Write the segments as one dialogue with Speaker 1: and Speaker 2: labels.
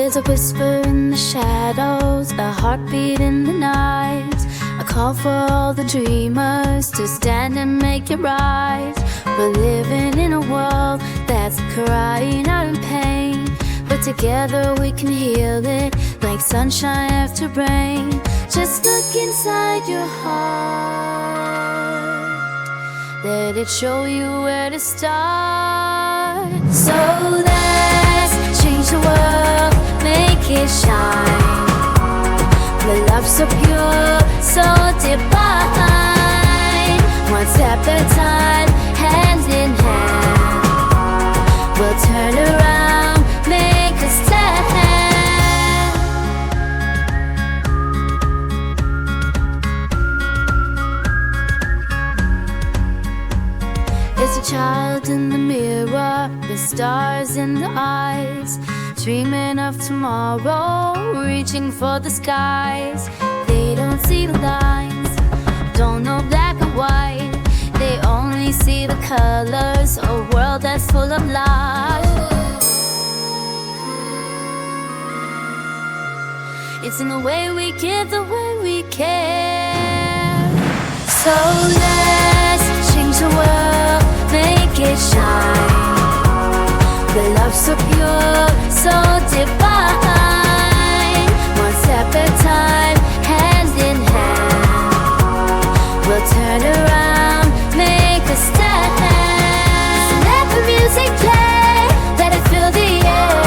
Speaker 1: There's a whisper in the shadows, a heartbeat in the night, a call for all the dreamers to stand and make it right. We're living in a world that's crying out in pain, but together we can heal it like sunshine after rain. Just look inside your heart, let it show you where to start. So let's change the world, make it shine. The love so pure, so divine. One step at a time, hand in hand. We'll turn around, make a stand. There's a child in the mirror, the stars in the eyes, dreaming of tomorrow, reaching for the skies. They don't see the lines, don't know black and white. They only see the colors, a world that's full of life. It's in the way we give, the way we care. So let's change the world, make it shine. The love so pure, so divine. One step at a time, hand in hand. We'll turn around, make a stand. So let the music play, let it fill the air.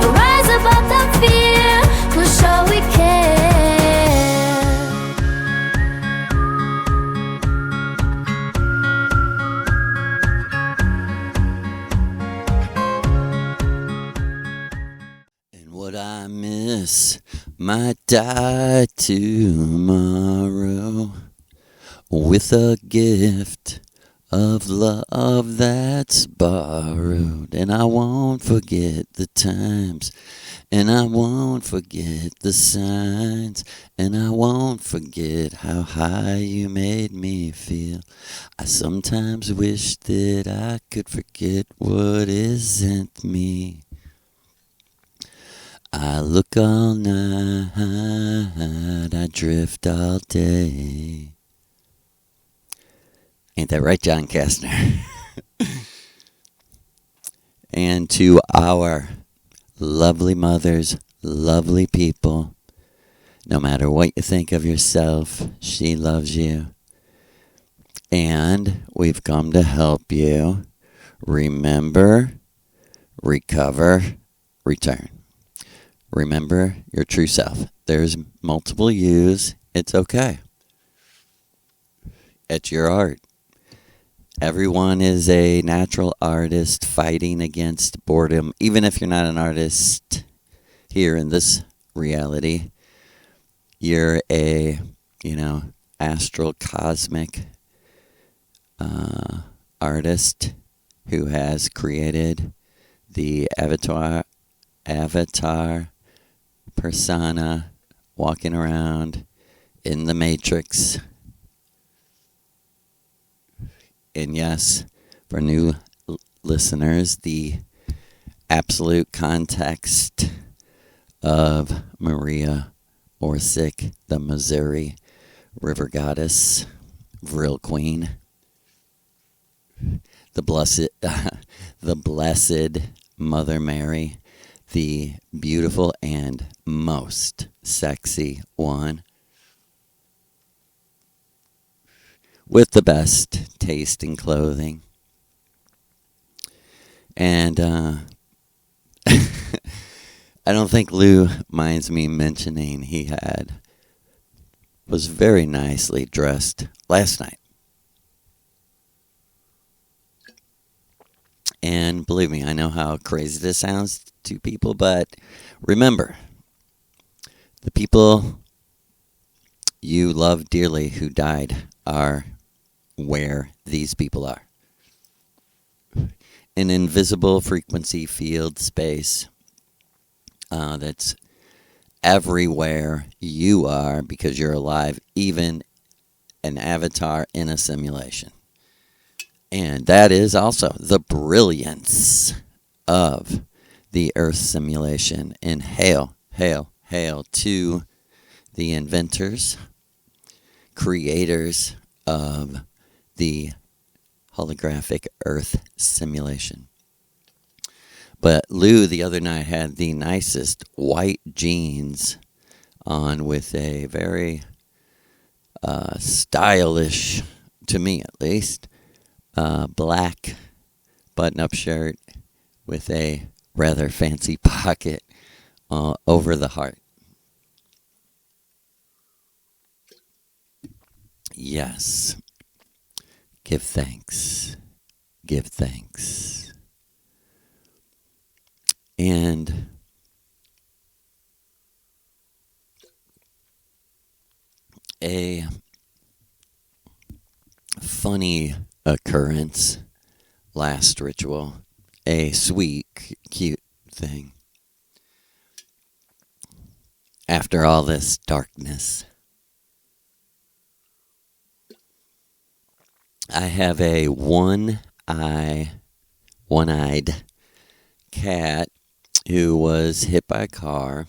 Speaker 1: We'll rise above the fear, we'll show we care.
Speaker 2: What I miss might die tomorrow with a gift of love that's borrowed. And I won't forget the times, and I won't forget the signs, and I won't forget how high you made me feel. I sometimes wish that I could forget what isn't me. I look all night, I drift all day. Ain't that right, John Kastner? And to our lovely mothers, lovely people, no matter what you think of yourself, she loves you. And we've come to help you remember, recover, return. Remember your true self. There's multiple yous. It's okay. It's your art. Everyone is a natural artist fighting against boredom. Even if you're not an artist here in this reality, you're a, astral cosmic artist who has created the avatar persona walking around in the Matrix. And yes, for new listeners, the absolute context of Maria Orsic, the Missouri River Goddess, Vril Queen, the blessed Mother Mary, the beautiful and most sexy one, with the best taste in clothing. And I don't think Lou minds me mentioning he was very nicely dressed last night. And believe me, I know how crazy this sounds to people, but remember, the people you love dearly who died are where these people are. An invisible frequency field space that's everywhere you are because you're alive, even an avatar in a simulation. And that is also the brilliance of the Earth simulation. And hail, hail, hail to the inventors, creators of the holographic Earth simulation. But Lou the other night had the nicest white jeans on with a very stylish, to me at least, black button-up shirt with a rather fancy pocket over the heart. Yes. Give thanks. Give thanks. And a funny occurrence last ritual, a sweet, cute thing. After all this darkness, I have a one-eyed cat who was hit by a car.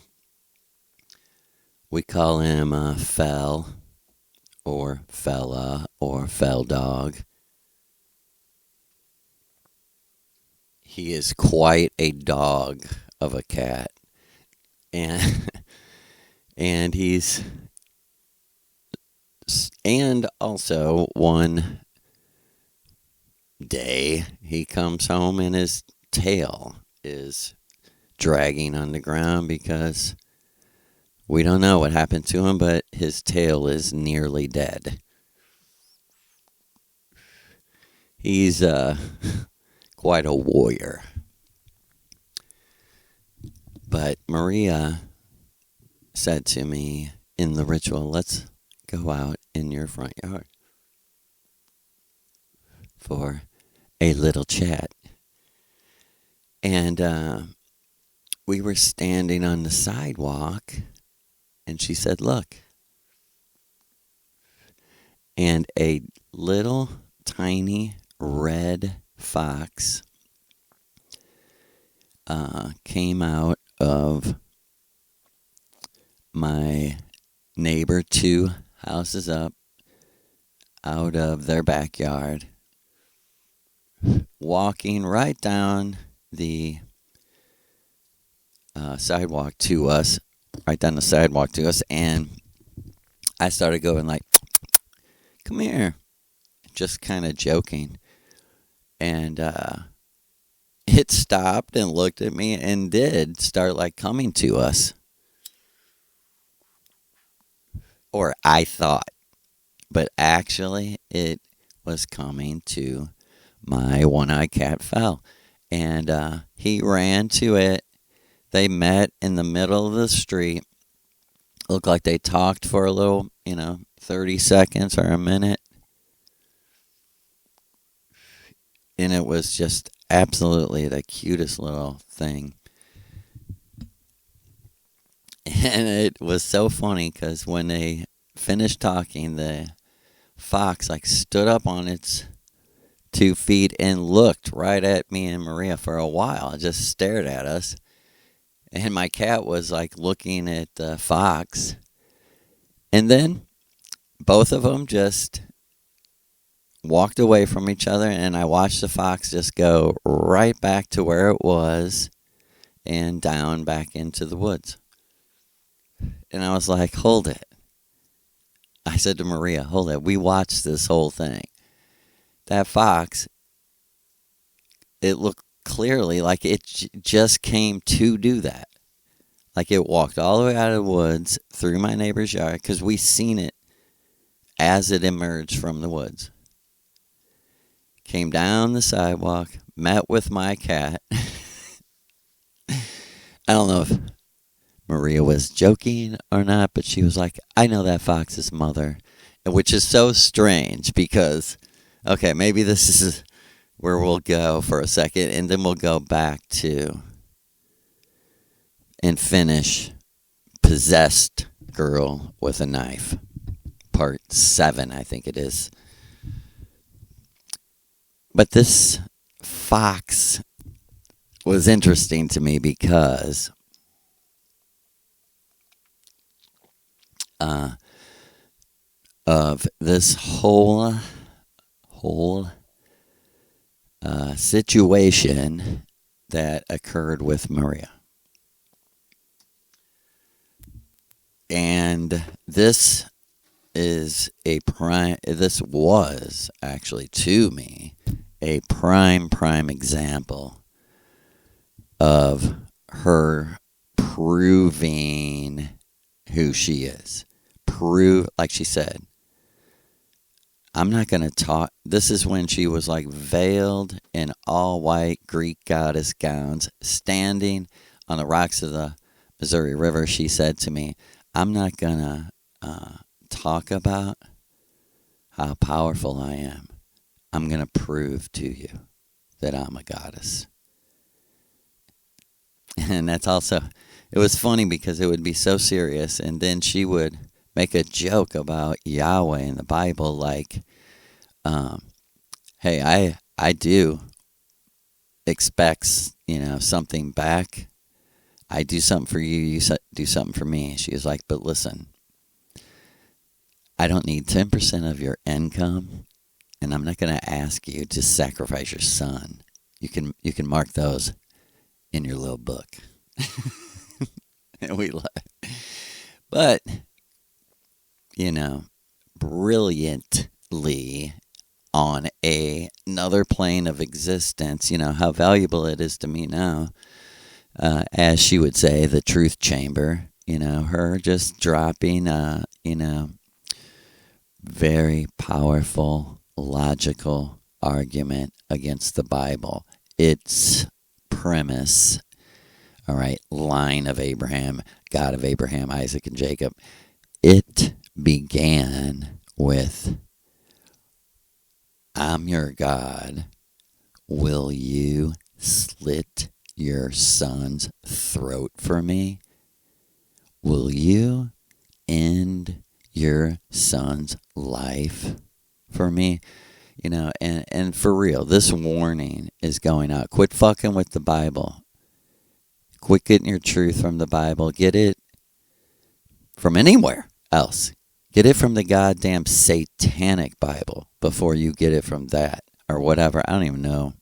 Speaker 2: We call him Fell, or Fella, or Fell Dog. He is quite a dog of a cat. And and also one day he comes home and his tail is dragging on the ground because we don't know what happened to him, but his tail is nearly dead. He's quite a warrior. But Maria said to me in the ritual, let's go out in your front yard for a little chat. And we were standing on the sidewalk, and she said, look. And a little tiny red fox came out of my neighbor 2 houses up, out of their backyard, walking right down the sidewalk to us, and I started going like, come here, just kind of joking, and it stopped and looked at me and did start like coming to us. Or I thought. But actually it was coming to my one-eyed cat Fell. And he ran to it. They met in the middle of the street. Looked like they talked for a little, 30 seconds or a minute. And it was just absolutely the cutest little thing. And it was so funny because when they finished talking, the fox like stood up on its 2 feet and looked right at me and Maria for a while. It just stared at us. And my cat was like looking at the fox. And then both of them just walked away from each other, and I watched the fox just go right back to where it was and down back into the woods. And I was like, hold it. I said to Maria, hold it. We watched this whole thing. That fox, it looked clearly like it just came to do that. Like it walked all the way out of the woods through my neighbor's yard because we seen it as it emerged from the woods. Came down the sidewalk, met with my cat. I don't know if Maria was joking or not, but she was like, I know that fox's mother, which is so strange because, okay, maybe this is where we'll go for a second, and then we'll go back to and finish Possessed Girl with a Knife, part 7, I think it is. But this fox was interesting to me because of this whole situation that occurred with Maria. And this was actually to me a prime example of her proving who she is. Like she said, I'm not going to talk. This is when she was like veiled in all white Greek goddess gowns, standing on the rocks of the Missouri River. She said to me, I'm not going to talk about how powerful I am. I'm going to prove to you that I'm a goddess. And that's also, it was funny because it would be so serious. And then she would make a joke about Yahweh in the Bible, like, hey, I do expect, something back. I do something for you, you do something for me. She was like, but listen, I don't need 10% of your income, and I'm not going to ask you to sacrifice your son. You can mark those in your little book. And we laugh. But, brilliantly on another plane of existence, how valuable it is to me now, as she would say, the truth chamber, her just dropping, very powerful, logical argument against the Bible. Its premise, all right, line of Abraham, God of Abraham, Isaac, and Jacob, it began with, I'm your God. Will you slit your son's throat for me? Will you end your son's life for me? And for real, this warning is going out. Quit fucking with the Bible. Quit getting your truth from the Bible. Get it from anywhere else. Get it from the goddamn satanic Bible before you get it from that or whatever. I don't even know.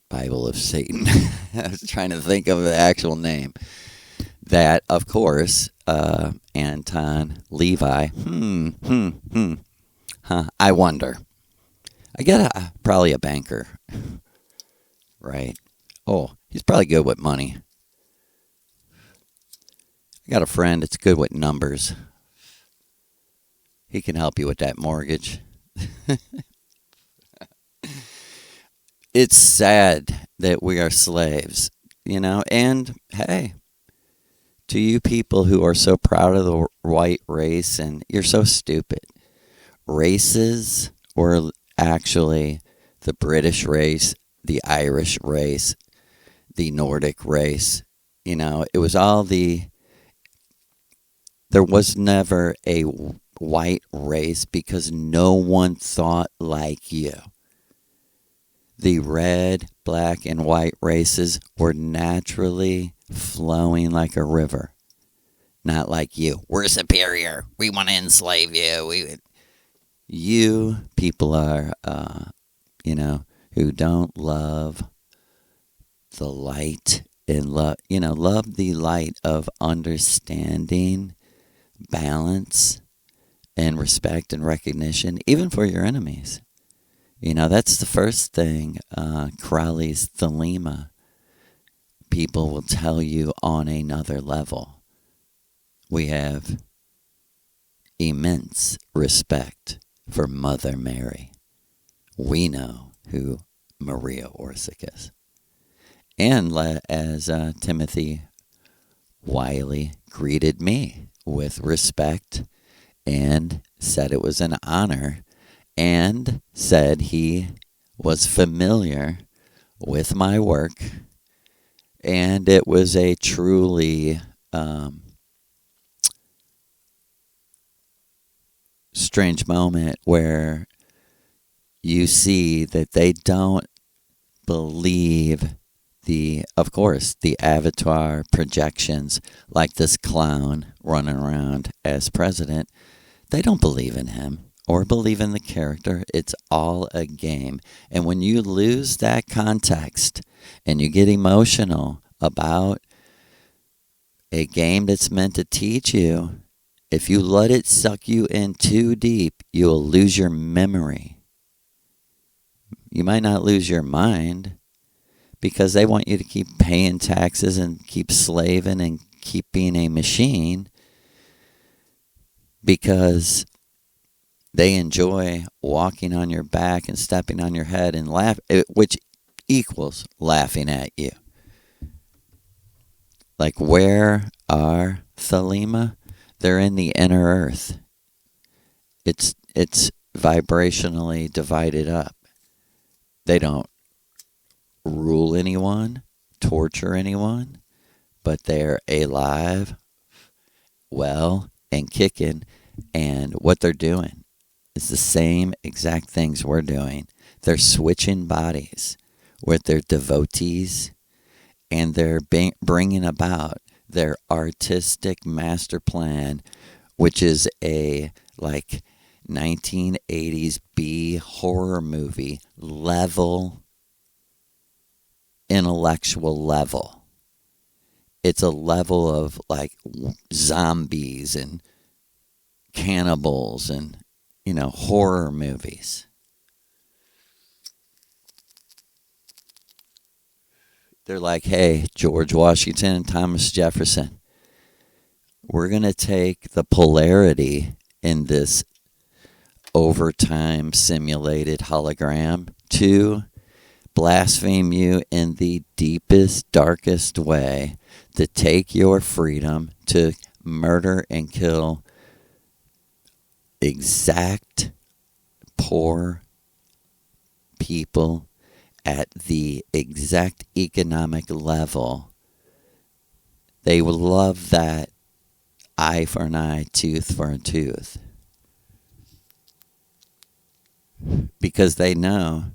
Speaker 2: Bible of Satan. I was trying to think of the actual name. That, of course, Anton Levi. I wonder. I get probably a banker. Right. Oh, he's probably good with money. I got a friend that's good with numbers. He can help you with that mortgage. It's sad that we are slaves, and hey, to you people who are so proud of the white race, and you're so stupid. Races were actually the British race, the Irish race, the Nordic race. It was all there was never a white race because no one thought like you. The red, black, and white races were naturally flowing like a river. Not like you. We're superior. We want to enslave you. You people are, who don't love the light and love the light of understanding, balance, and respect and recognition, even for your enemies. That's the first thing Crowley's Thelema people will tell you on another level. We have immense respect for Mother Mary. We know who Maria Orsic is. And as Timothy Wiley greeted me with respect and said it was an honor and said he was familiar with my work, and it was a truly strange moment where you see that they don't believe of course, the avatar projections, like this clown running around as president. They don't believe in him or believe in the character. It's all a game. And when you lose that context and you get emotional about a game that's meant to teach you, if you let it suck you in too deep, you'll lose your memory. You might not lose your mind, because they want you to keep paying taxes and keep slaving and keep being a machine, because they enjoy walking on your back and stepping on your head and laugh, which equals laughing at you. Like, where are Thelema? They're in the inner earth. It's vibrationally divided up. They don't rule anyone, torture anyone, but they're alive, well, and kicking. And what they're doing is the same exact things we're doing. They're switching bodies with their devotees, and they're bringing about their artistic master plan, which is a 1980s B horror movie level, intellectual level. It's a level of zombies and cannibals and horror movies. They're like, hey, George Washington and Thomas Jefferson, we're going to take the polarity in this overtime simulated hologram to blaspheme you in the deepest, darkest way, to take your freedom, to murder and kill exact poor people at the exact economic level. They will love that eye for an eye, tooth for a tooth, because they know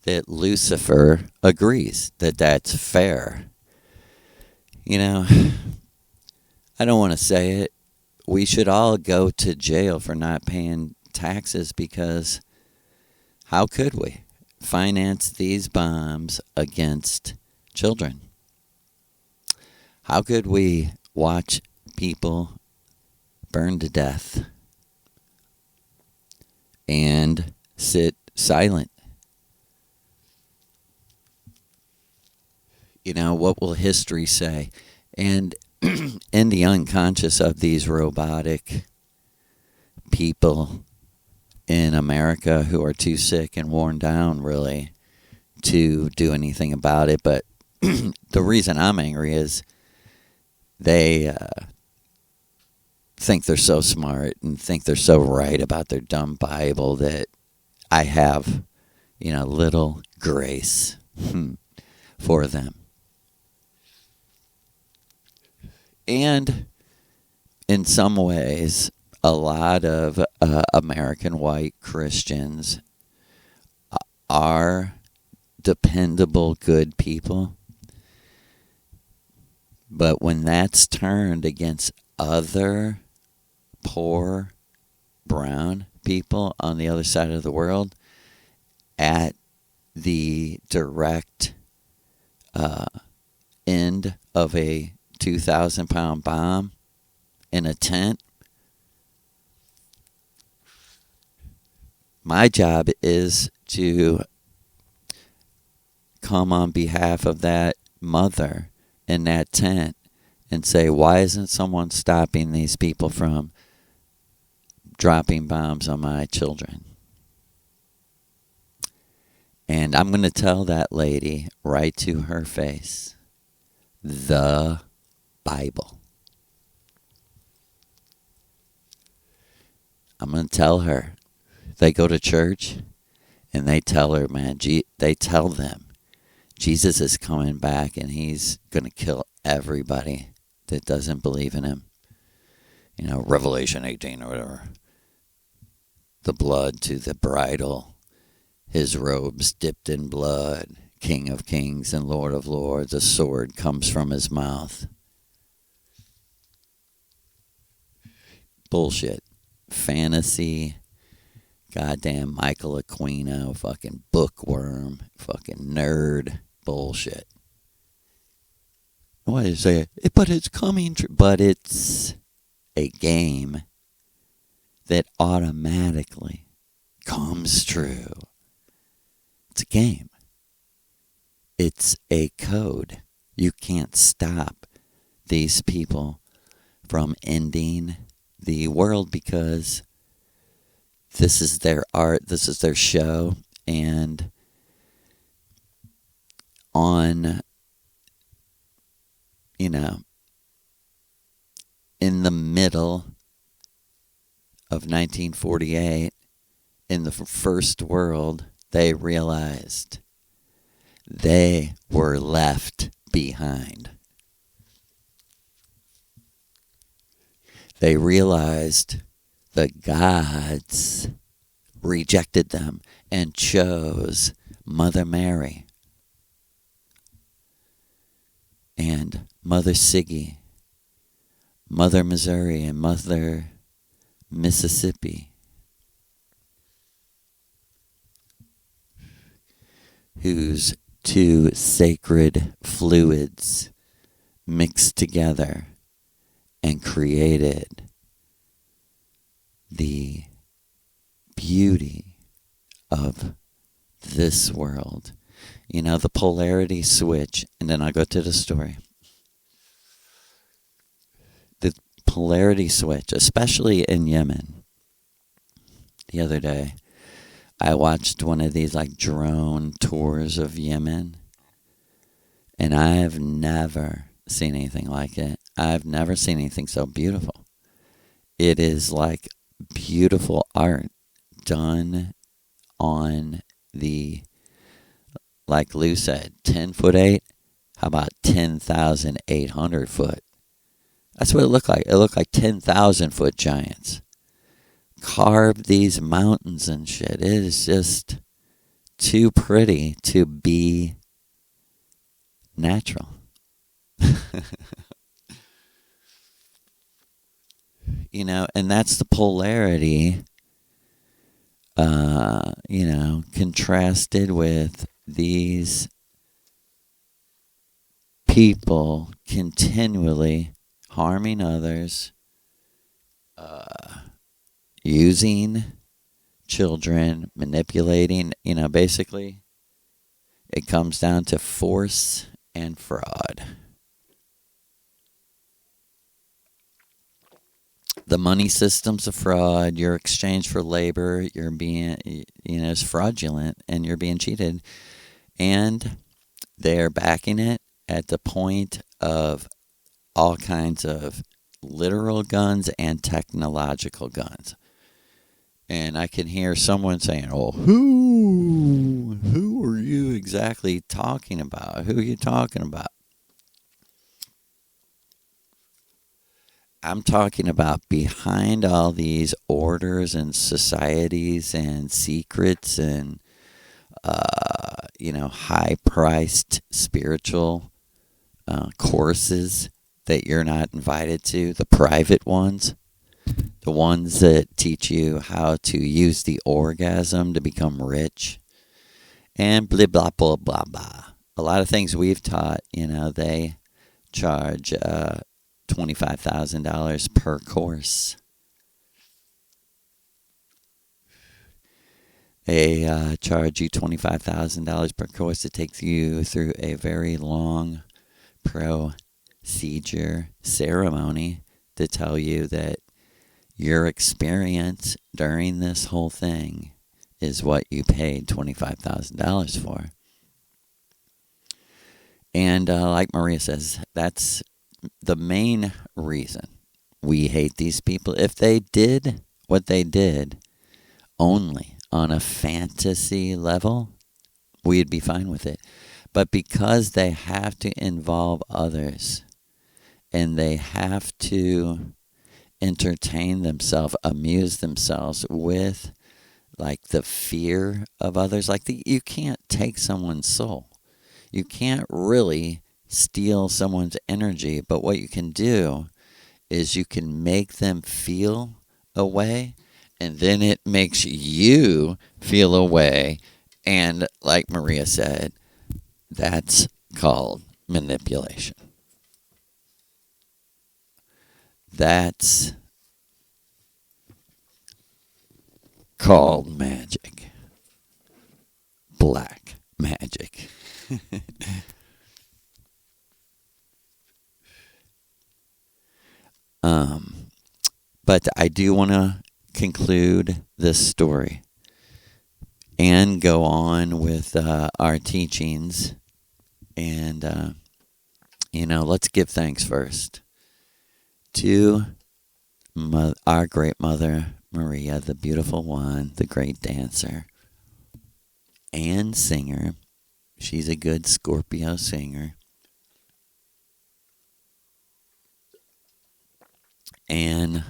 Speaker 2: that Lucifer agrees that that's fair. I don't want to say it. We should all go to jail for not paying taxes, because how could we finance these bombs against children? How could we watch people burn to death and sit silent? What will history say? And in the unconscious of these robotic people in America who are too sick and worn down, really, to do anything about it. But the reason I'm angry is they think they're so smart and think they're so right about their dumb Bible that I have, little grace for them. And in some ways, a lot of American white Christians are dependable, good people. But when that's turned against other poor brown people on the other side of the world, at the direct end of a 2,000-pound bomb in a tent, my job is to come on behalf of that mother in that tent and say, why isn't someone stopping these people from dropping bombs on my children? And I'm going to tell that lady right to her face, the Bible. I'm going to tell her. They go to church and they tell her, man, they tell them Jesus is coming back and he's going to kill everybody that doesn't believe in him. Revelation 18 or whatever. The blood to the bridle, his robes dipped in blood, King of Kings and Lord of Lords. A sword comes from his mouth. Bullshit. Fantasy. Goddamn Michael Aquino. Fucking bookworm. Fucking nerd. Bullshit. What is it? But it's coming true. But it's a game that automatically comes true. It's a game. It's a code. You can't stop these people from ending the world because this is their art, this is their show, and on, in the middle of 1948, in the first world, they realized they were left behind. They realized the gods rejected them and chose Mother Mary and Mother Siggy, Mother Missouri, and Mother Mississippi, whose two sacred fluids mixed together and created the beauty of this world. The polarity switch, and then I'll go to the story. The polarity switch, especially in Yemen. The other day, I watched one of these drone tours of Yemen, and I've never seen anything like it. I've never seen anything so beautiful. It is like beautiful art done on the, like Lou said, 10'8". How about 10,800 foot? That's what it looked like. It looked like 10,000 foot giants. Carved these mountains and shit. It is just too pretty to be natural. And that's the polarity, contrasted with these people continually harming others, using children, manipulating, basically it comes down to force and fraud. The money system's a fraud. Your exchange for labor, you're being, is fraudulent, and you're being cheated. And they're backing it at the point of all kinds of literal guns and technological guns. And I can hear someone saying, "Oh, who are you exactly talking about? Who are you talking about?" I'm talking about behind all these orders and societies and secrets and, high-priced spiritual courses that you're not invited to, the private ones, the ones that teach you how to use the orgasm to become rich, and blah, blah, blah, blah, blah. A lot of things we've taught, they charge $25,000 per course. They charge you $25,000 per course. It takes you through a very long procedure ceremony to tell you that your experience during this whole thing is what you paid $25,000 for. And like Maria says, that's the main reason we hate these people. If they did what they did only on a fantasy level, we'd be fine with it. But because they have to involve others and they have to entertain themselves, amuse themselves with the fear of others, you can't take someone's soul. You can't really steal someone's energy, but what you can do is you can make them feel a way, and then it makes you feel a way. And like Maria said, that's called manipulation. That's called magic. Black magic. But I do want to conclude this story and go on with our teachings. And, let's give thanks first to our great mother, Maria, the beautiful one, the great dancer and singer. She's a good Scorpio singer. And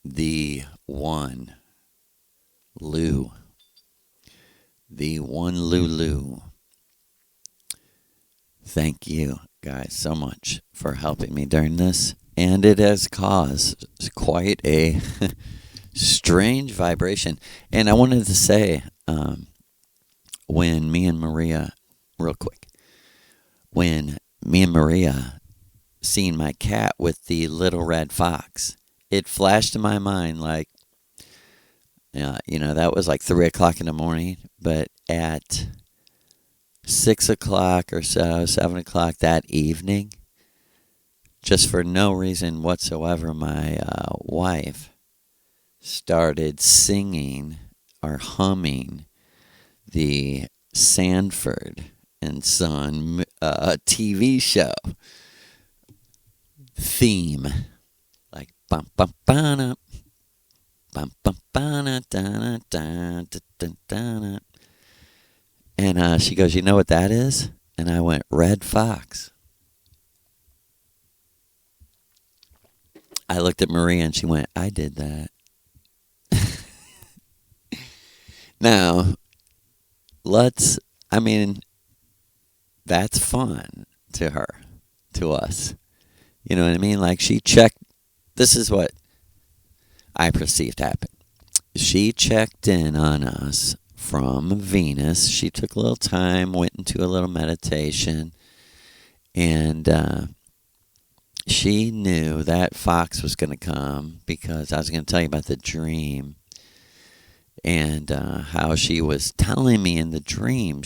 Speaker 2: the one, Lou. The one Lulu. Thank you guys so much for helping me during this. And it has caused quite a strange vibration. And I wanted to say, when me and Maria, real quick, when me and Maria seen my cat with the little red fox, it flashed in my mind like, that was like 3 o'clock in the morning, but at 6 o'clock or so, 7 o'clock that evening, just for no reason whatsoever, my wife started singing or humming the Sanford and Son TV show theme, like bum bum bum bum bum bum da da da da. And she goes, "You know what that is?" And I went, "Red Fox." I looked at Maria and she went, "I did that." Now, that's fun to her, to us. You know what I mean? Like she checked, this is what I perceived happened. She checked in on us from Venus. She took a little time, went into a little meditation, and she knew that fox was going to come because I was going to tell you about the dream and how she was telling me in the dream,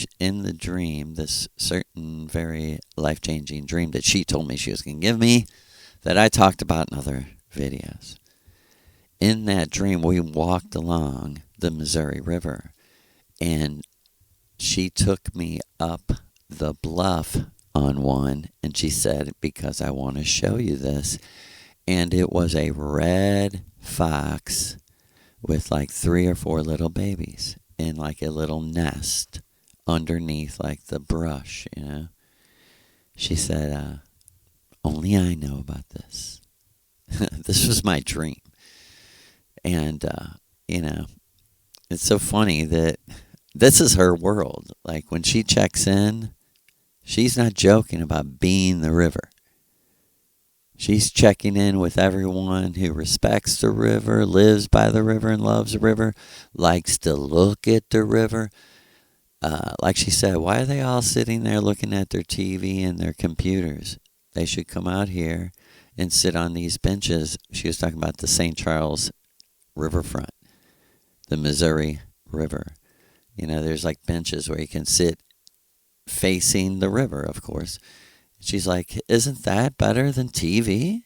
Speaker 2: this certain very life-changing dream that she told me she was going to give me that I talked about in other videos. In that dream, we walked along the Missouri River, and she took me up the bluff on one, and she said, "Because I want to show you this." And it was a red fox with like 3 or 4 little babies in like a little nest underneath like the brush, She said, "Only I know about this." This was my dream. And, it's so funny that this is her world. Like when she checks in, she's not joking about being the river. She's checking in with everyone who respects the river, lives by the river, and loves the river, likes to look at the river. Like she said, why are they all sitting there looking at their TV and their computers? They should come out here and sit on these benches. She was talking about the St. Charles riverfront, the Missouri River. There's like benches where you can sit facing the river, of course. She's like, "Isn't that better than TV?"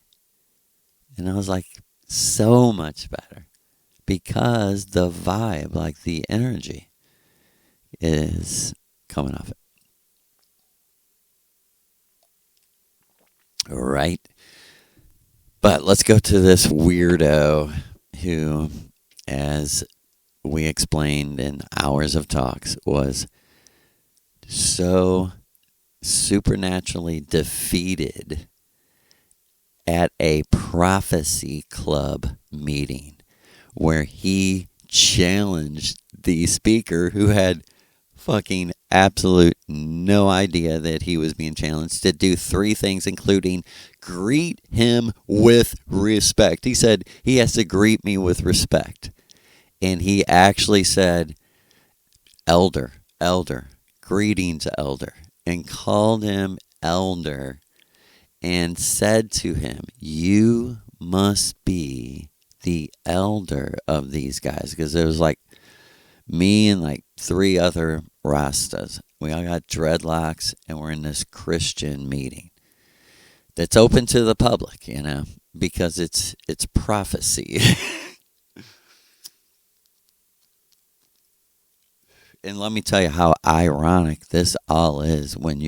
Speaker 2: And I was like, so much better. Because the vibe, like the energy, is coming off it. Right? But let's go to this weirdo who, as we explained in hours of talks, was so supernaturally defeated at a prophecy club meeting where he challenged the speaker who had fucking absolute no idea that he was being challenged to do 3 things, including greet him with respect. He said he has to greet me with respect. And he actually said, elder, elder, greetings, elder, and called him elder and said to him, you must be the elder of these guys. Because it was like me and like 3 other Rastas. We all got dreadlocks and we're in this Christian meeting that's open to the public, because it's prophecy. And let me tell you how ironic this all is when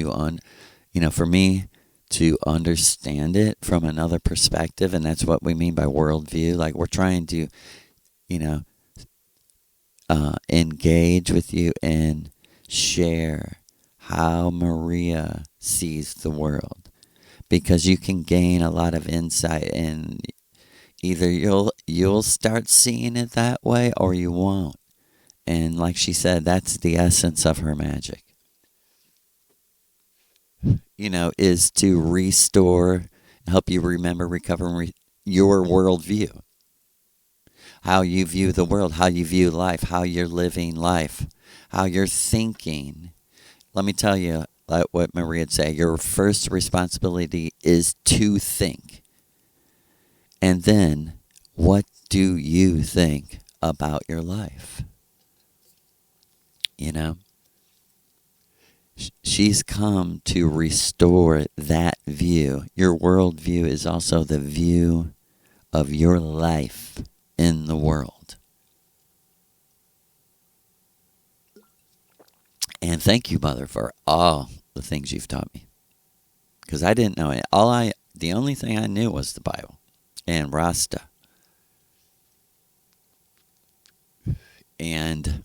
Speaker 2: for me to understand it from another perspective, and that's what we mean by worldview. Like we're trying to, engage with you and share how Maria sees the world, because you can gain a lot of insight, and either you'll start seeing it that way or you won't. And like she said, that's the essence of her magic. Is to restore, help you remember, recover your worldview. How you view the world, how you view life, how you're living life, how you're thinking. Let me tell you what Maria would say. Your first responsibility is to think. And then, what do you think about your life? She's come to restore that view. Your worldview is also the view of your life in the world. And thank you, Mother, for all the things you've taught me. Because I didn't know it. The only thing I knew was the Bible and Rasta. And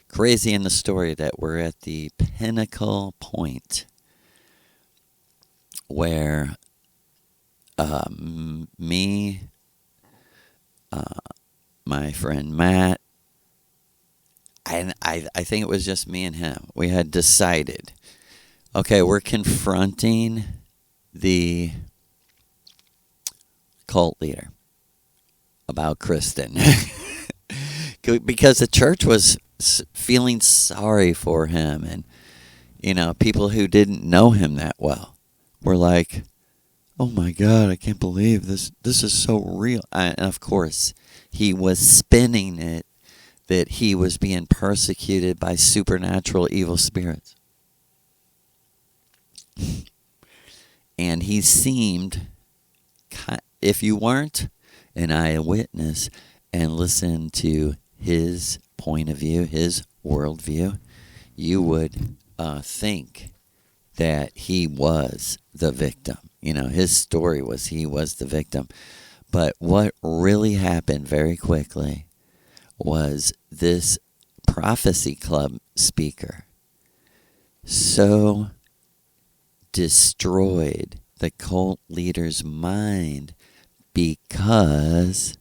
Speaker 2: crazy in the story that we're at the pinnacle point where me, my friend Matt, and I think it was just me and him, we had decided, okay, we're confronting the cult leader about Kristen. Because the church was feeling sorry for him, and people who didn't know him that well were like, oh my God, I can't believe this is so real. And of course he was spinning it that he was being persecuted by supernatural evil spirits. And he seemed, if you weren't an eyewitness and listened to his point of view, his worldview, you would think that he was the victim. His story was he was the victim. But what really happened very quickly was this prophecy club speaker so destroyed the cult leader's mind, because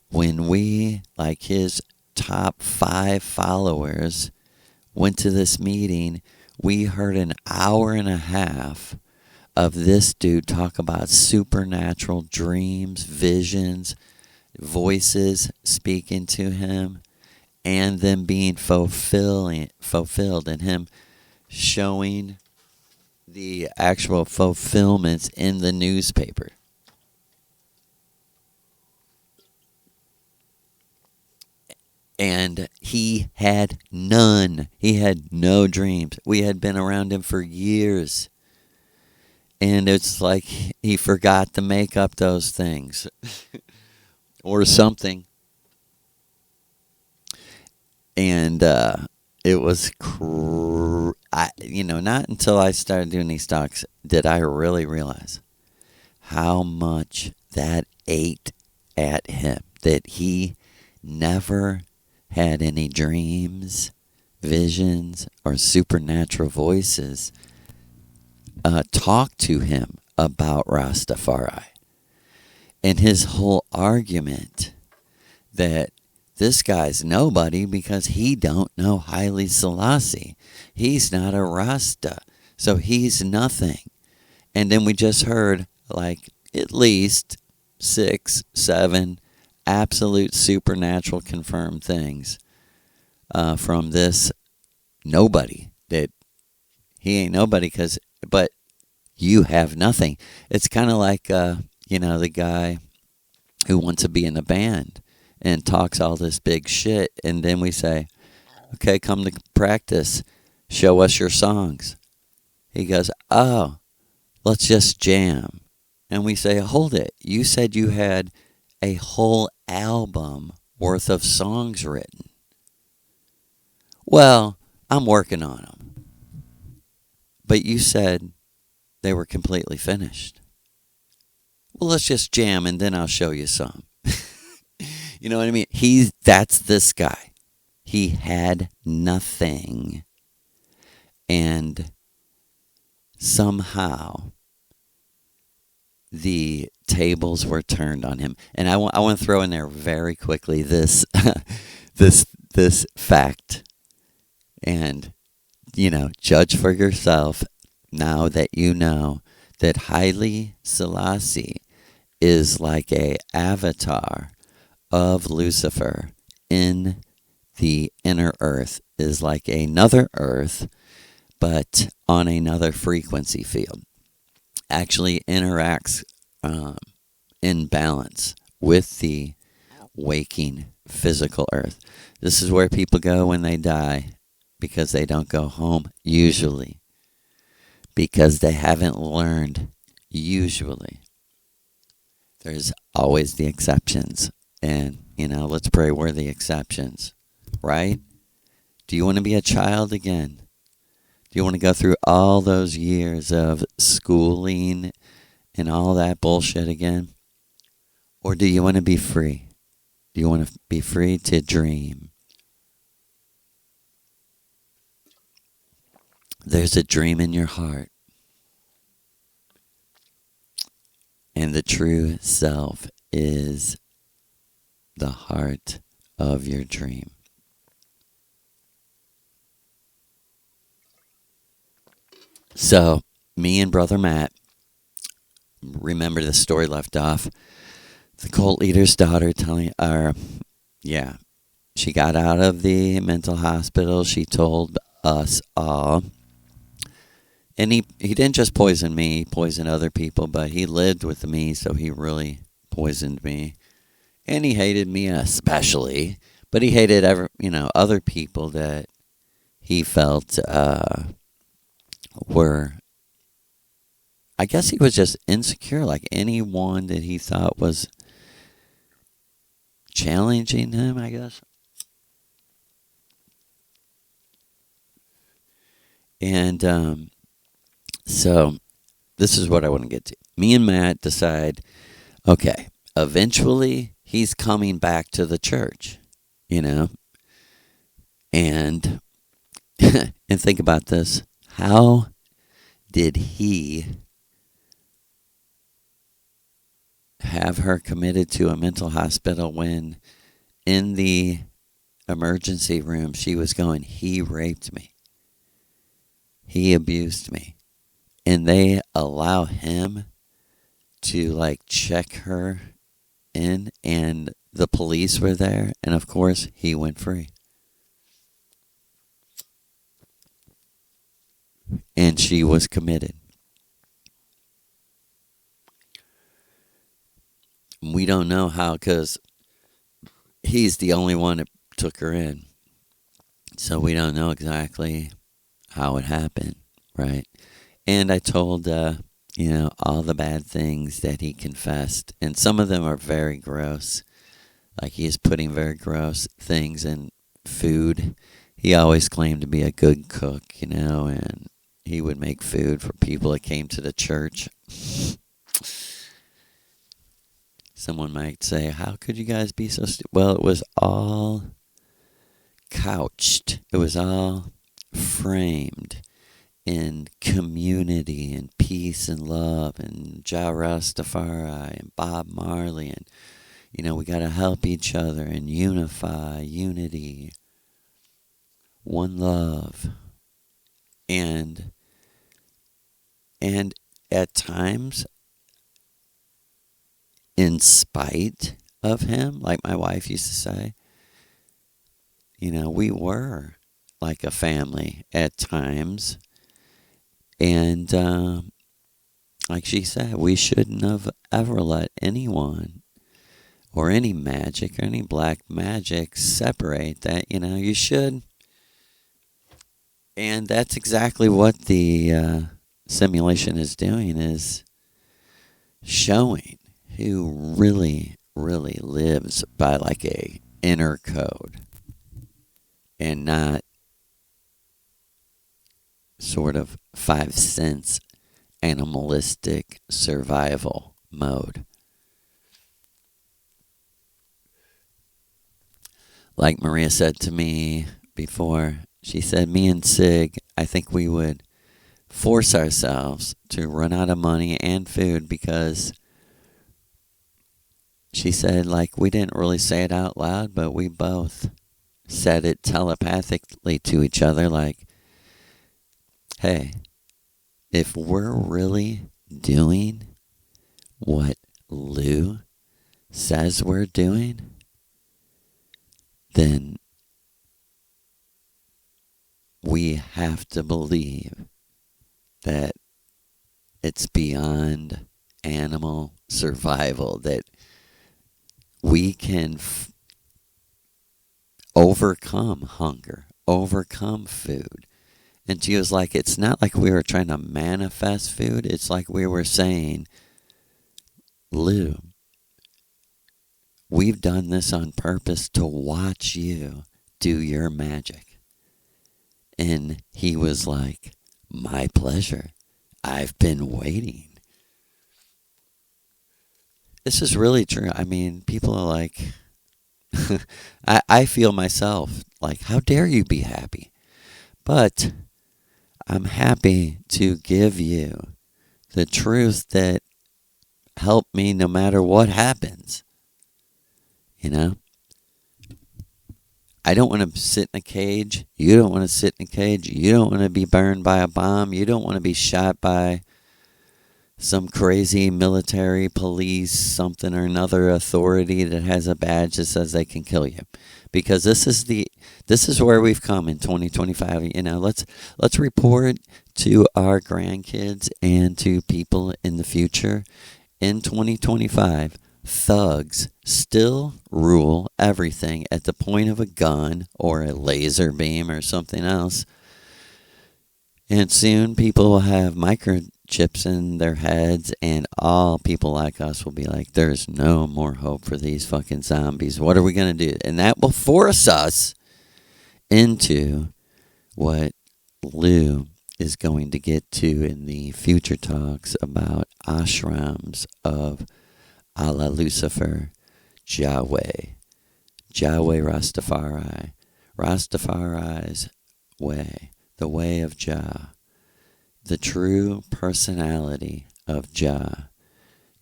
Speaker 2: when we, like his top 5 followers, went to this meeting, we heard an hour and a half of this dude talk about supernatural dreams, visions, voices speaking to him, and them being fulfilled, and him showing the actual fulfillments in the newspaper. And he had none. He had no dreams. We had been around him for years. And it's like he forgot to make up those things. Or something. And it was, not until I started doing these talks did I really realize how much that ate at him. That he never had any dreams, visions, or supernatural voices talk to him about Rastafari. And his whole argument that this guy's nobody because he don't know Haile Selassie. He's not a Rasta, so he's nothing. And then we just heard like at least 6, 7 absolute supernatural confirmed things from this nobody, that he ain't nobody but you have nothing. It's kind of like the guy who wants to be in a band and talks all this big shit, and then we say, okay, come to practice, show us your songs. He goes, oh, let's just jam. And we say, hold it, you said you had a whole album worth of songs written. Well, I'm working on them. But you said they were completely finished. Well, let's just jam and then I'll show you some. You know what I mean? That's this guy. He had nothing. And somehow the tables were turned on him. And I want to throw in there very quickly this this fact. And judge for yourself now that you know that Haile Selassie is like a avatar of Lucifer in the inner earth, is like another earth, but on another frequency field. Actually interacts in balance with the waking physical earth. This is where people go when they die, because they don't go home, usually. Because they haven't learned, usually. There's always the exceptions. And, let's pray we're the exceptions, right? Do you want to be a child again? Do you want to go through all those years of schooling and all that bullshit again? Or do you want to be free? Do you want to be free to dream? There's a dream in your heart. And the true self is the heart of your dream. So, me and Brother Matt, remember the story left off. The cult leader's daughter she got out of the mental hospital. She told us all. And he didn't just poison me, he poisoned other people, but he lived with me, so he really poisoned me. And he hated me especially, but he hated other people that he felt were, I guess he was just insecure, like anyone that he thought was challenging him, I guess. And so this is what I want to get to. Me and Matt decide, okay, eventually he's coming back to the church, And and think about this. How did he have her committed to a mental hospital when in the emergency room she was going, he raped me, he abused me, and they allow him to check her in, and the police were there, and of course he went free. And she was committed. We don't know how, because he's the only one that took her in. So we don't know exactly how it happened, right? And I told, all the bad things that he confessed. And some of them are very gross. Like he's putting very gross things in food. He always claimed to be a good cook, and he would make food for people that came to the church. Someone might say, how could you guys be so stupid? Well, it was all couched. It was all framed in community and peace and love and Jah Rastafari and Bob Marley and, We got to help each other and unify, unity, one love. And at times, in spite of him, like my wife used to say, we were like a family at times. And like she said, we shouldn't have ever let anyone or any magic or any black magic separate that. You should. And that's exactly what the simulation is doing, is showing who really, really lives by like a inner code and not sort of 5 cents animalistic survival mode. Like Maria said to me before, she said, me and Sig, I think we would force ourselves to run out of money and food because she said, like, we didn't really say it out loud, but we both said it telepathically to each other, like, hey, if we're really doing what Lou says we're doing, then we have to believe that it's beyond animal survival, that we can overcome hunger, overcome food. And she was like, it's not like we were trying to manifest food. It's like we were saying, Lou, we've done this on purpose to watch you do your magic. And he was like, my pleasure. I've been waiting. This is really true. I mean, people are like, I feel myself like, how dare you be happy? But I'm happy to give you the truth that helped me no matter what happens. I don't want to sit in a cage. You don't want to sit in a cage. You don't want to be burned by a bomb. You don't want to be shot by some crazy military, police, something or another authority that has a badge that says they can kill you. Because this is where we've come in 2025. Let's report to our grandkids and to people in the future. In 2025, thugs still rule everything at the point of a gun or a laser beam or something else. And soon people will have microchips in their heads, and all people like us will be like, there's no more hope for these fucking zombies. What are we going to do? And that will force us into what Lou is going to get to in the future talks about ashrams of Allah Lucifer, Yahweh Rastafari, Rastafari's way, the way of Jah, the true personality of Jah,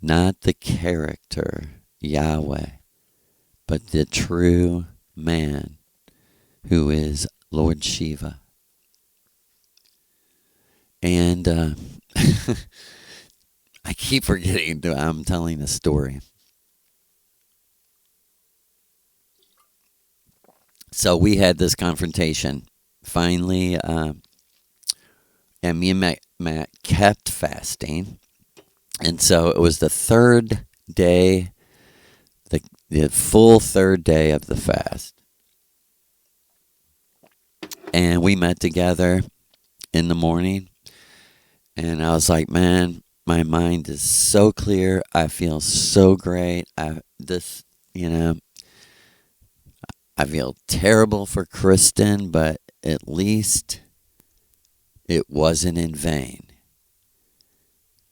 Speaker 2: not the character Yahweh, but the true man who is Lord Shiva. And I keep forgetting I'm telling a story. So we had this confrontation. Finally, and me and Matt kept fasting. And so it was the third day, the full third day of the fast. And we met together in the morning. And I was like, man, my mind is so clear. I feel so great. I feel terrible for Kristen, but at least it wasn't in vain.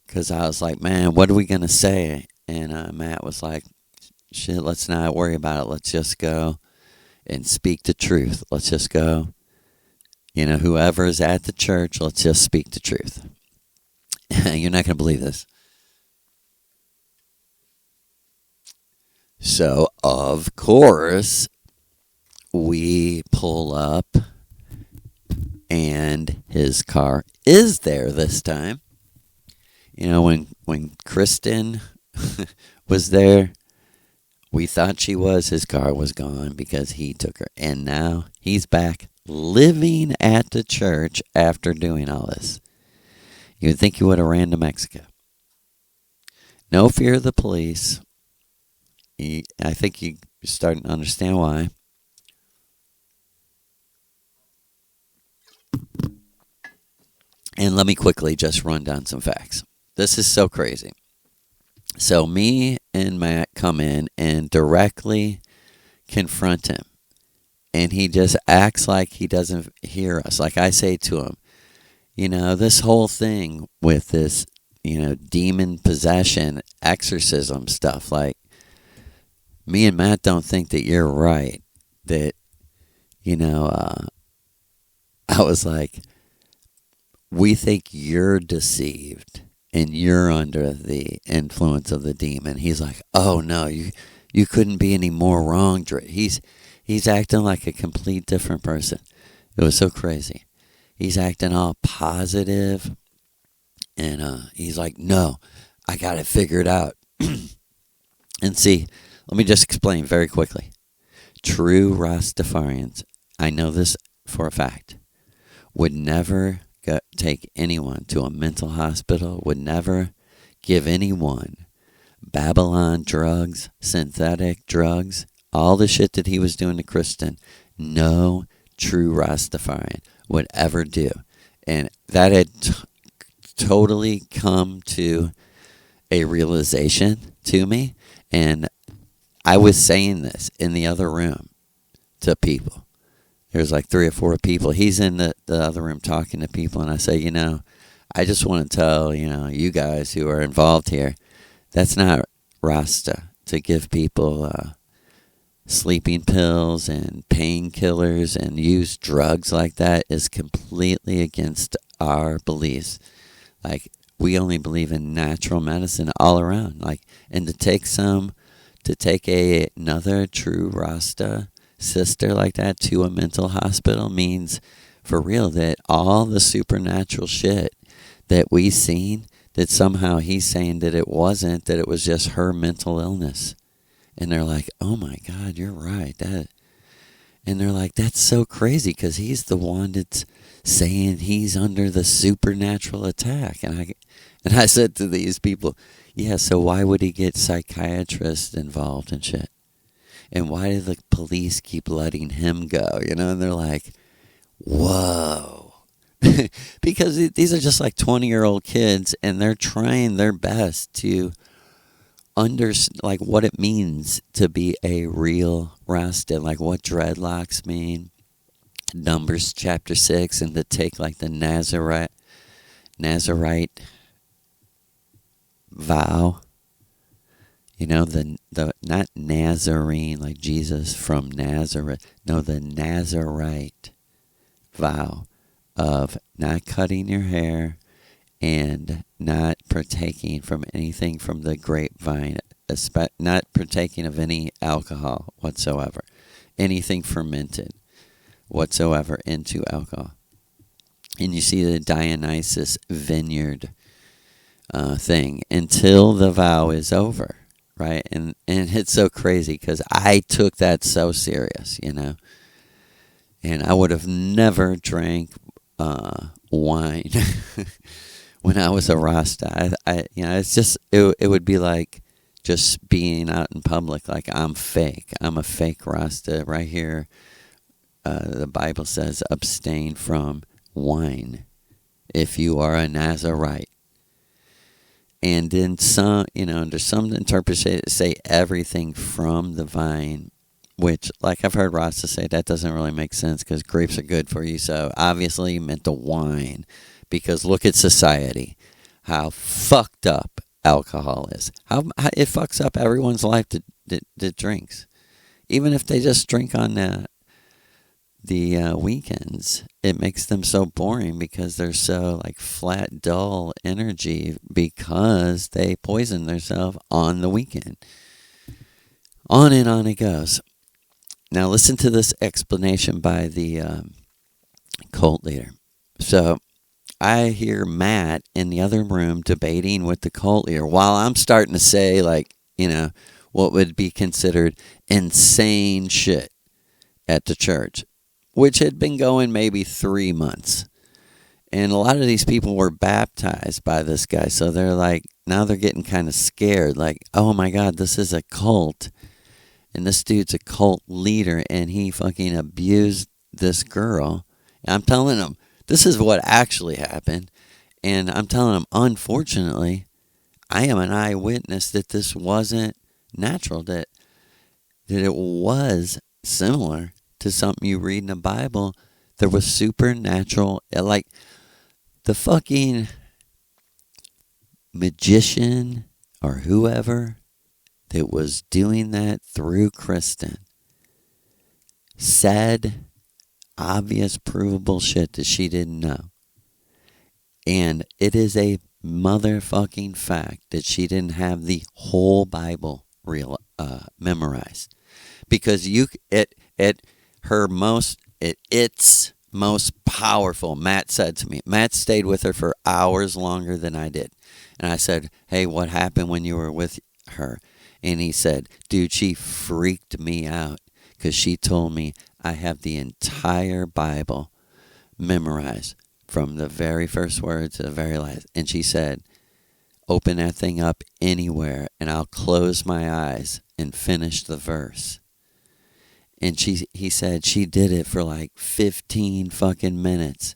Speaker 2: Because I was like, man, what are we going to say? And Matt was like, shit, let's not worry about it. Let's just go and speak the truth. Let's just go. Whoever's at the church, let's just speak the truth. You're not going to believe this. So, of course, we pull up and his car is there this time. You know, when Kristen was there, we thought she was. His car was gone because he took her. And now he's back living at the church after doing all this. You would think he would have ran to Mexico. No fear of the police. I think you're starting to understand why. And let me quickly just run down some facts. This is so crazy. So me and Matt come in and directly confront him. And he just acts like he doesn't hear us. Like I say to him, you know, this whole thing with this, you know, demon possession, exorcism stuff, like, me and Matt don't think that you're right. That, you know, I was like, we think you're deceived and you're under the influence of the demon. He's like, oh no, you couldn't be any more wrong. He's acting like a complete different person. It was so crazy. He's acting all positive, and he's like, no, I got it figured out. And see, let me just explain very quickly. True Rastafarians, I know this for a fact, would never take anyone to a mental hospital, would never give anyone Babylon drugs, synthetic drugs, all the shit that he was doing to Kristen. No true Rastafarian would ever do. And that had totally come to a realization to me. And I was saying this in the other room to people. There's like 3 or 4 people. He's in the other room talking to people. And I say, you know, I just want to tell, you know, you guys who are involved here, that's not Rasta to give people sleeping pills and painkillers and use drugs like that is completely against our beliefs. Like, we only believe in natural medicine all around. Like, and to take another true Rasta sister like that to a mental hospital means for real that all the supernatural shit that we seen, that somehow he's saying that it wasn't, that it was just her mental illness. And they're like, oh my God, you're right. And they're like, that's so crazy because he's the one that's saying he's under the supernatural attack. And I said to these people, yeah, so why would he get psychiatrists involved and shit? And why do the police keep letting him go? You know, and they're like, whoa. Because these are just like 20-year-old kids, and they're trying their best to understand like what it means to be a real Rasta, like what dreadlocks mean. Numbers chapter 6, and to take like the Nazarite vow. You know, the not Nazarene like Jesus from Nazareth. No, the Nazarite vow of not cutting your hair and not partaking from anything from the grapevine, not partaking of any alcohol whatsoever, anything fermented whatsoever into alcohol. And you see the Dionysus vineyard thing until the vow is over. Right, and it's so crazy because I took that so serious, you know, and I would have never drank wine when I was a Rasta. I you know, it's just it would be like just being out in public, like I'm fake. I'm a fake Rasta right here. The Bible says, abstain from wine if you are a Nazarite. And then some, you know, there's some interpretation say everything from the vine, which, like I've heard Rasta say, that doesn't really make sense because grapes are good for you. So obviously he meant the wine, because look at society, how fucked up alcohol is. How it fucks up everyone's life that drinks, even if they just drink on the weekends. It makes them so boring because they're so like flat, dull energy because they poison themselves on the weekend. On and on it goes. Now listen to this explanation by the cult leader. So I hear Matt in the other room debating with the cult leader while I'm starting to say, like, what would be considered insane shit at the church, which had been going maybe 3 months. And a lot of these people were baptized by this guy. So they're like, now they're getting kind of scared. Like, oh my God, this is a cult. And this dude's a cult leader. And he fucking abused this girl. And I'm telling them, this is what actually happened. And I'm telling them, unfortunately, I am an eyewitness that this wasn't natural. That it was similar to something you read in the Bible. There was supernatural, like the fucking magician or whoever that was doing that through Kristen said obvious, provable shit that she didn't know. And it is a motherfucking fact that she didn't have the whole Bible memorized. Because it's most powerful, Matt said to me. Matt stayed with her for hours longer than I did. And I said, hey, what happened when you were with her? And he said, dude, she freaked me out because she told me I have the entire Bible memorized from the very first word to the very last. And she said, open that thing up anywhere and I'll close my eyes and finish the verse. And he said she did it for like 15 fucking minutes.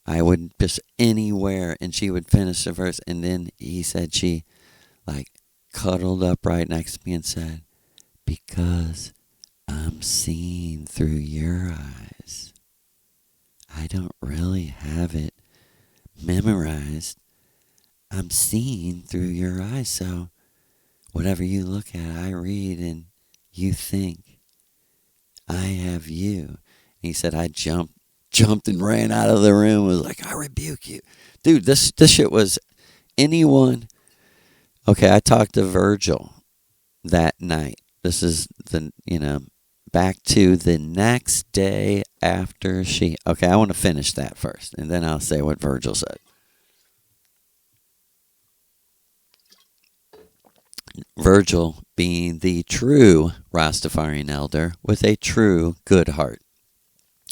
Speaker 2: I would just anywhere and she would finish the verse. And then he said she like cuddled up right next to me and said, because I'm seeing through your eyes. I don't really have it memorized. I'm seeing through your eyes. So whatever you look at, I read and you think. I have you. And he said, I jumped and ran out of the room. Was like, I rebuke you. Dude, this shit was anyone. Okay, I talked to Virgil that night. This is back to the next day after she. Okay, I want to finish that first. And then I'll say what Virgil said. Virgil being the true Rastafarian elder with a true good heart.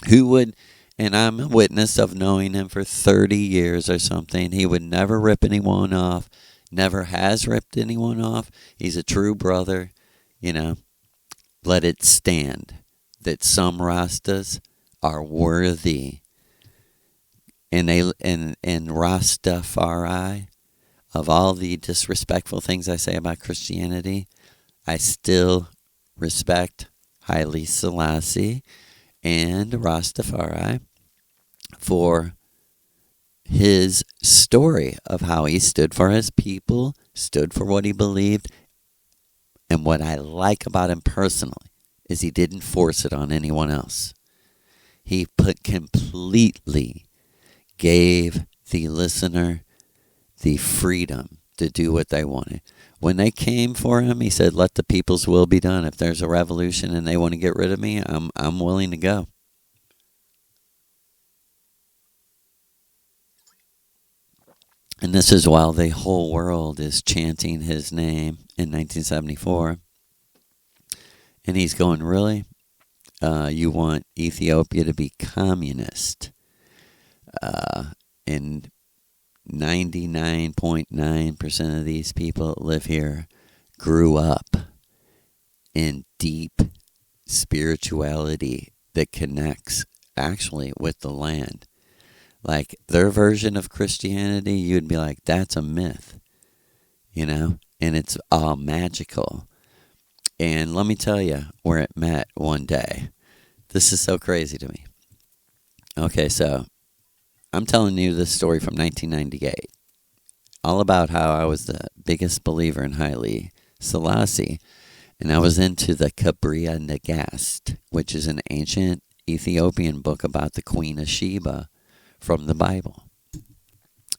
Speaker 2: Who would, and I'm a witness of knowing him for 30 years or something, he would never rip anyone off, never has ripped anyone off. He's a true brother, let it stand that some Rastas are worthy. And Rastafari, of all the disrespectful things I say about Christianity, I still respect Haile Selassie and Rastafari for his story of how he stood for his people, stood for what he believed. And what I like about him personally is he didn't force it on anyone else. He completely gave the listener the freedom to do what they wanted. When they came for him, he said, let the people's will be done. If there's a revolution and they want to get rid of me, I'm willing to go. And this is while the whole world is chanting his name in 1974. And he's going, really? You want Ethiopia to be communist? And 99.9% of these people that live here grew up in deep spirituality that connects actually with the land. Like their version of Christianity, you'd be like, that's a myth, and it's all magical. And let me tell you where it met one day. This is so crazy to me. Okay, so I'm telling you this story from 1998. All about how I was the biggest believer in Haile Selassie. And I was into the Kabriya Nagast, which is an ancient Ethiopian book about the Queen of Sheba from the Bible.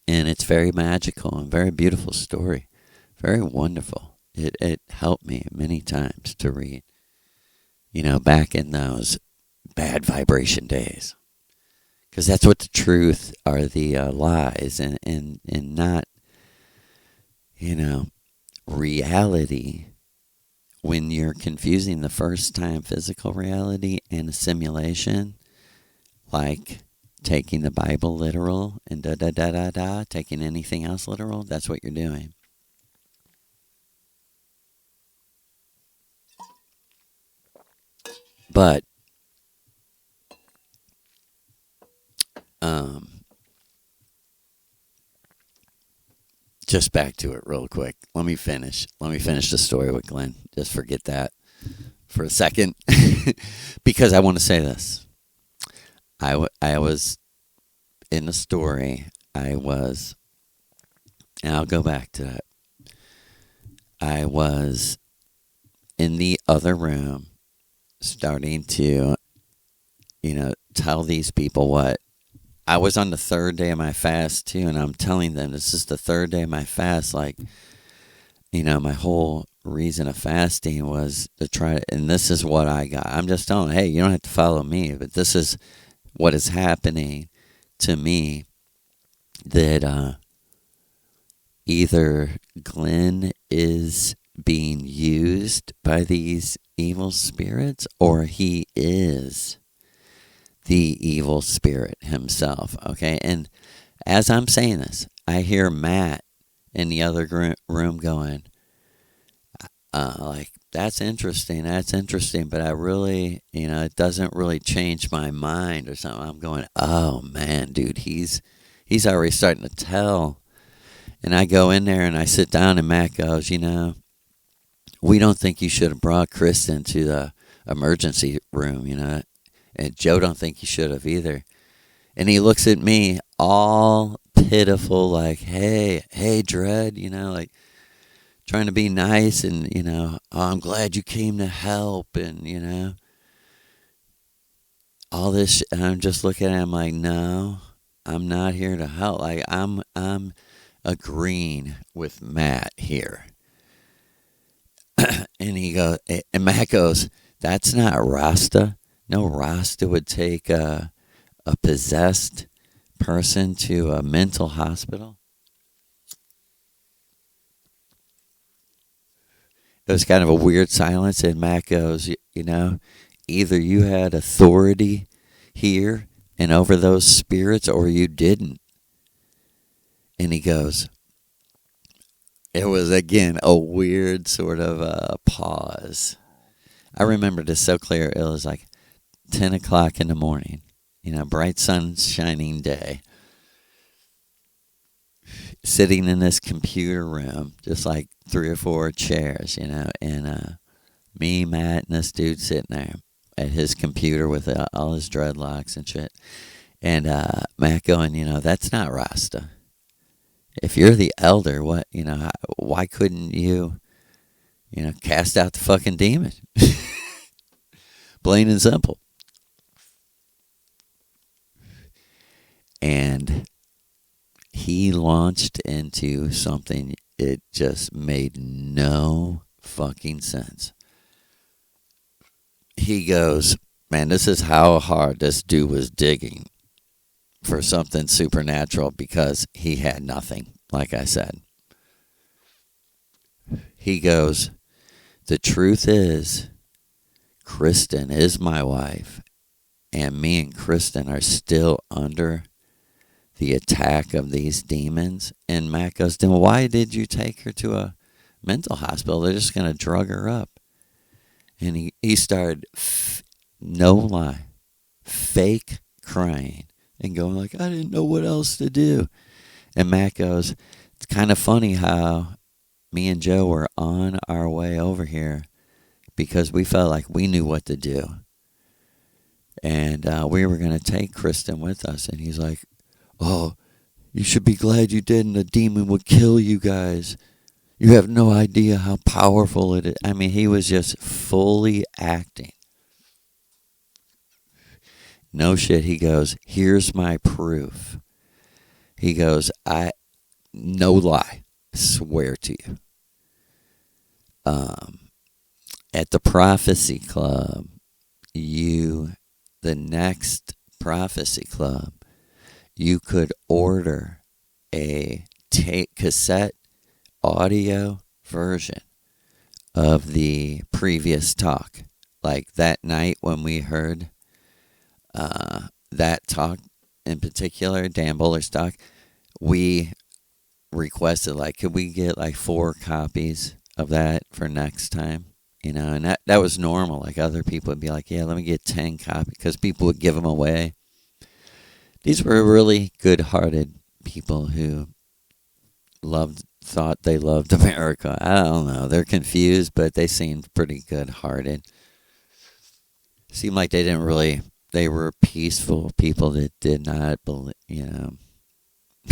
Speaker 2: And it's very magical and very beautiful story. Very wonderful. It helped me many times to read, back in those bad vibration days. Because that's what the truth are, the lies, and not, reality. When you're confusing the first time physical reality and a simulation, like taking the Bible literal and taking anything else literal, that's what you're doing. But just back to it real quick. Let me finish the story with Glenn. Just forget that for a second. Because I want to say this. I was in the story. And I'll go back to that. I was in the other room starting to, tell these people what. I was on the third day of my fast too, and I'm telling them this is the third day of my fast. Like, my whole reason of fasting was to try, and this is what I got. I'm just telling them, hey, you don't have to follow me, but this is what is happening to me, that either Glenn is being used by these evil spirits, or he is the evil spirit himself. Okay, and as I'm saying this, I hear Matt in the other room going, like, that's interesting, but I really, it doesn't really change my mind or something. I'm going, oh man, dude, he's already starting to tell. And I go in there and I sit down, and Matt goes, we don't think you should have brought Kristen to the emergency room, and Joe don't think you should have either. And he looks at me all pitiful, like, hey, Dread, like trying to be nice, and, oh, I'm glad you came to help, and, all this. And I'm just looking at him like, no, I'm not here to help. Like, I'm agreeing with Matt here. And Matt goes, that's not Rasta. No Rasta would take a possessed person to a mental hospital. It was kind of a weird silence, and Matt goes, either you had authority here and over those spirits, or you didn't. And he goes, it was, again, a weird sort of pause. I remember this so clear. It was like 10 o'clock in the morning, bright sun shining day, sitting in this computer room, just like 3 or 4 chairs, and me, Matt, and this dude sitting there at his computer with all his dreadlocks and shit. And Matt going, that's not Rasta. If you're the elder, what, why couldn't you, cast out the fucking demon? Plain and simple. And he launched into something, it just made no fucking sense. He goes, man, this is how hard this dude was digging for something supernatural, because he had nothing, like I said. He goes, the truth is, Kristen is my wife, and me and Kristen are still under the attack of these demons. And Matt goes, then why did you take her to a mental hospital? They're just going to drug her up. And he started, no lie, fake crying and going like, I didn't know what else to do. And Matt goes, it's kind of funny how me and Joe were on our way over here because we felt like we knew what to do. And we were going to take Kristen with us. And he's like, oh, you should be glad you didn't. A demon would kill you guys. You have no idea how powerful it is. I mean, he was just fully acting. No shit. He goes, here's my proof. He goes, no lie, I swear to you. um, at the Prophecy Club, the next Prophecy Club, you could order a cassette audio version of the previous talk. Like that night when we heard that talk in particular, Dan Buller's talk, we requested, like, could we get like 4 copies of that for next time? And that was normal. Like other people would be like, yeah, let me get 10 copies, because people would give them away. These were really good-hearted people who thought they loved America. I don't know. They're confused, but they seemed pretty good-hearted. Seemed like they were peaceful people that did not believe,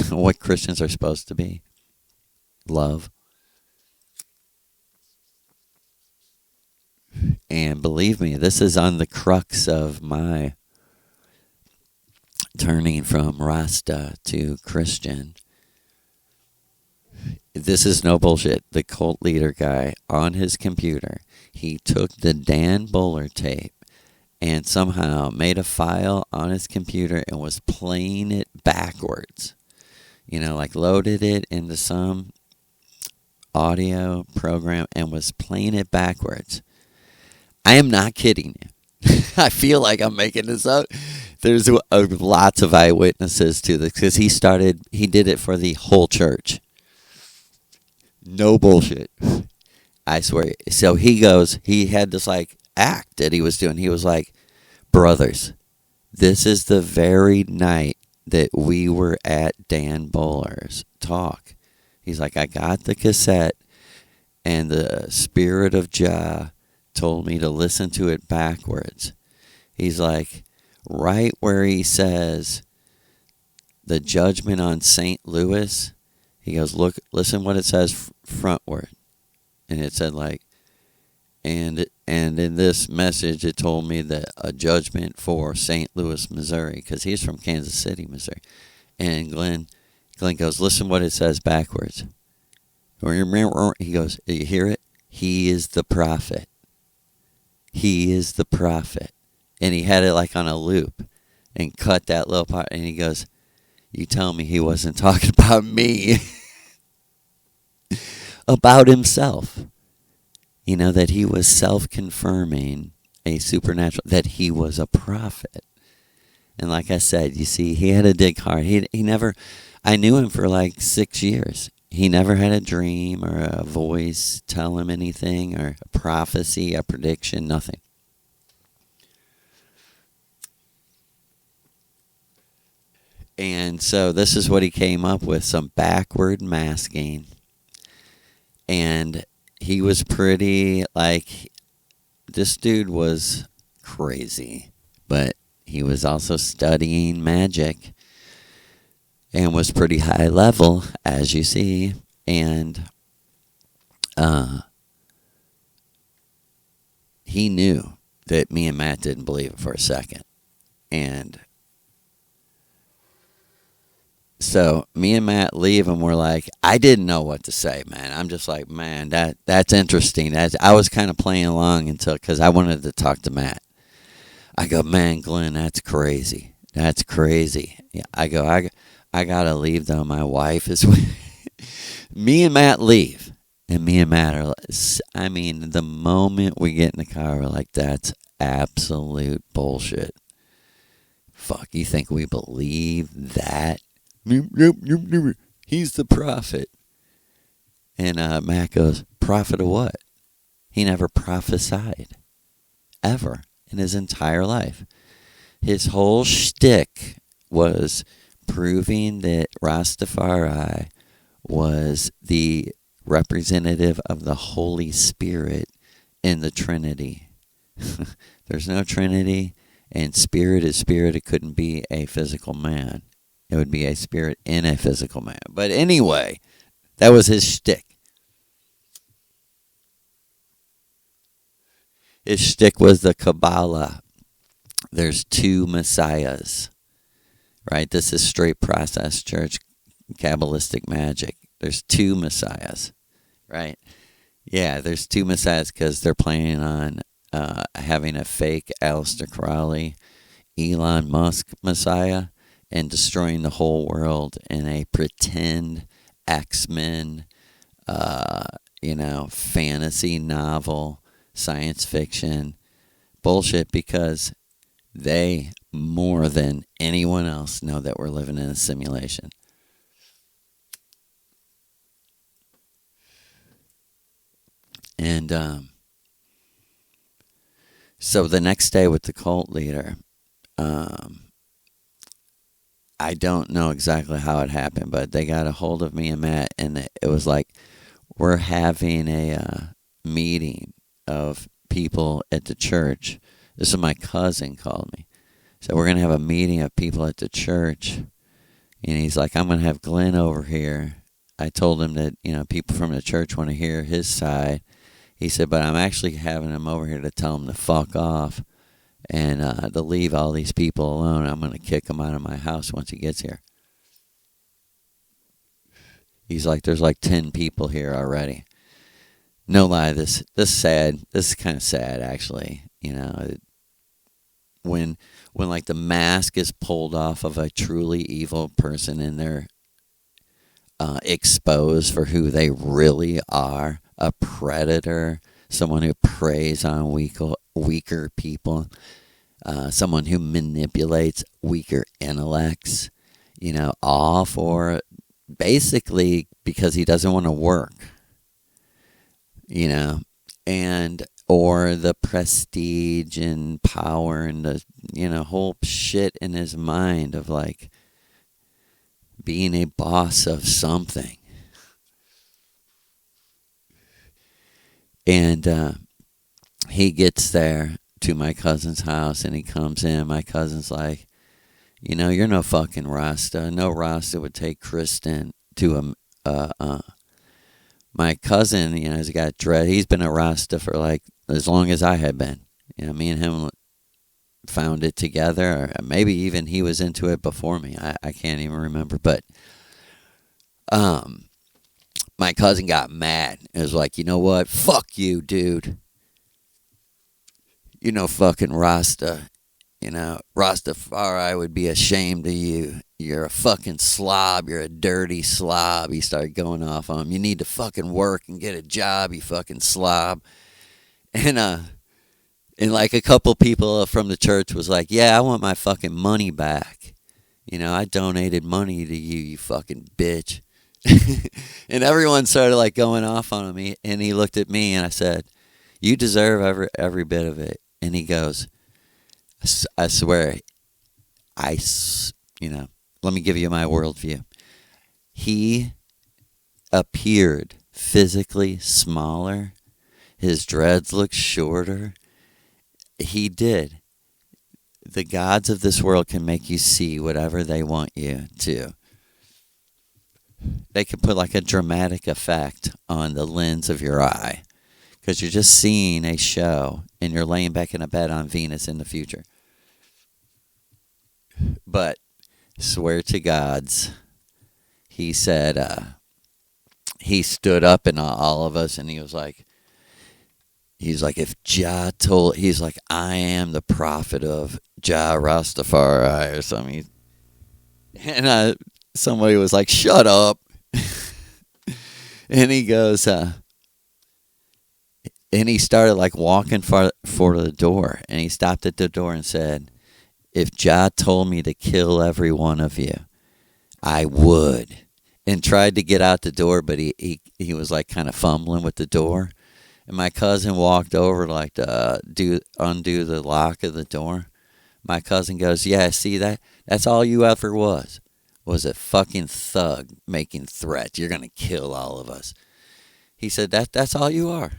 Speaker 2: what Christians are supposed to be. Love. And believe me, this is on the crux of my turning from Rasta to Christian. This is no bullshit. The cult leader guy, on his computer, he took the Dan Buller tape and somehow made a file on his computer and was playing it backwards. Like loaded it into some audio program and was playing it backwards. I am not kidding you. I feel like I'm making this up. There's lots of eyewitnesses to this, because he did it for the whole church. No bullshit. I swear. So he had this like act that he was doing. He was like, brothers, this is the very night that we were at Dan Buller's talk. He's like, I got the cassette, and the Spirit of Jah told me to listen to it backwards. He's like, right where he says the judgment on St. Louis, he goes, look, listen what it says frontward. And it said like, and in this message it told me that a judgment for St. Louis, Missouri, because he's from Kansas City, Missouri. And Glenn goes, listen what it says backwards. He goes, you hear it? He is the prophet. He is the prophet. And he had it like on a loop and cut that little part. And he goes, you tell me he wasn't talking about me. About himself. That he was self-confirming a supernatural, that he was a prophet. And like I said, you see, he had to dig hard. I knew him for like 6 years. He never had a dream or a voice tell him anything, or a prophecy, a prediction, nothing. And so this is what he came up with, some backward masking. And he was pretty, like, this dude was crazy. But he was also studying magic and was pretty high level, as you see. And he knew that me and Matt didn't believe it for a second. And so me and Matt leave, and we're like, I didn't know what to say, man. I'm just like, man, that's interesting. I was kind of playing along because I wanted to talk to Matt. I go, man, Glenn, that's crazy. That's crazy. Yeah, I go, I gotta leave though. My wife is with me. And Matt leave, and me and Matt are. I mean, the moment we get in the car, we're like, that's absolute bullshit. Fuck, you think we believe that? He's the prophet. And Matt goes, prophet of what? He never prophesied. Ever. In his entire life. His whole shtick was proving that Rastafari was the representative of the Holy Spirit in the Trinity. There's no Trinity, and spirit is spirit. It couldn't be a physical man. It would be a spirit in a physical man. But anyway, that was his shtick. His shtick was the Kabbalah. There's 2 messiahs, right? This is straight process church, Kabbalistic magic. There's 2 messiahs, right? Yeah, there's two messiahs because they're planning on having a fake Aleister Crowley, Elon Musk messiah and destroying the whole world in a pretend X-Men, uh, fantasy novel, science fiction bullshit because they, more than anyone else, know that we're living in a simulation. And so the next day with the cult leader, um, I don't know exactly how it happened, but they got a hold of me and Matt, and it was like we're having a meeting of people at the church. This is my cousin called me. So we're going to have a meeting of people at the church. And he's like, I'm going to have Glenn over here. I told him that, people from the church want to hear his side. He said, but I'm actually having him over here to tell him to fuck off and to leave all these people alone. I'm going to kick him out of my house once he gets here. He's like, there's like 10 people here already. No lie, this is sad. This is kind of sad, actually. When like the mask is pulled off of a truly evil person and they're exposed for who they really are, a predator, someone who preys on weaker people, someone who manipulates weaker intellects, all for basically because he doesn't want to work, and or the prestige and power and the whole shit in his mind of like being a boss of something. And he gets there to my cousin's house and he comes in. My cousin's like, you're no fucking Rasta. No Rasta would take Kristen to my cousin, has got dread. He's been a Rasta for like as long as I had been. Me and him found it together. Or maybe even he was into it before me. I can't even remember. But my cousin got mad. It was like, you know what? Fuck you, dude. Fucking Rasta. Rastafari would be ashamed of you. You're a fucking slob. You're a dirty slob. He started going off on him. You need to fucking work and get a job, you fucking slob. And like a couple people from the church was like, yeah, I want my fucking money back. I donated money to you, you fucking bitch. And everyone started like going off on him. And he looked at me and I said, you deserve every bit of it. And he goes, I swear, let me give you my worldview. He appeared physically smaller. His dreads looked shorter. He did. The gods of this world can make you see whatever they want you to. They can put like a dramatic effect on the lens of your eye because you're just seeing a show and you're laying back in a bed on Venus in the future. But swear to gods, he said, he stood up in all of us and he's like, if Jah told, he's like, I am the prophet of Jah Rastafari or something. And somebody was like, shut up. And he goes, and he started like walking for the door. And he stopped at the door and said, if Jah told me to kill every one of you, I would. And tried to get out the door, but he was like kind of fumbling with the door. And my cousin walked over like to undo the lock of the door. My cousin goes, yeah, see that? That's all you ever was a fucking thug making threats. You're going to kill all of us. He said, that's all you are.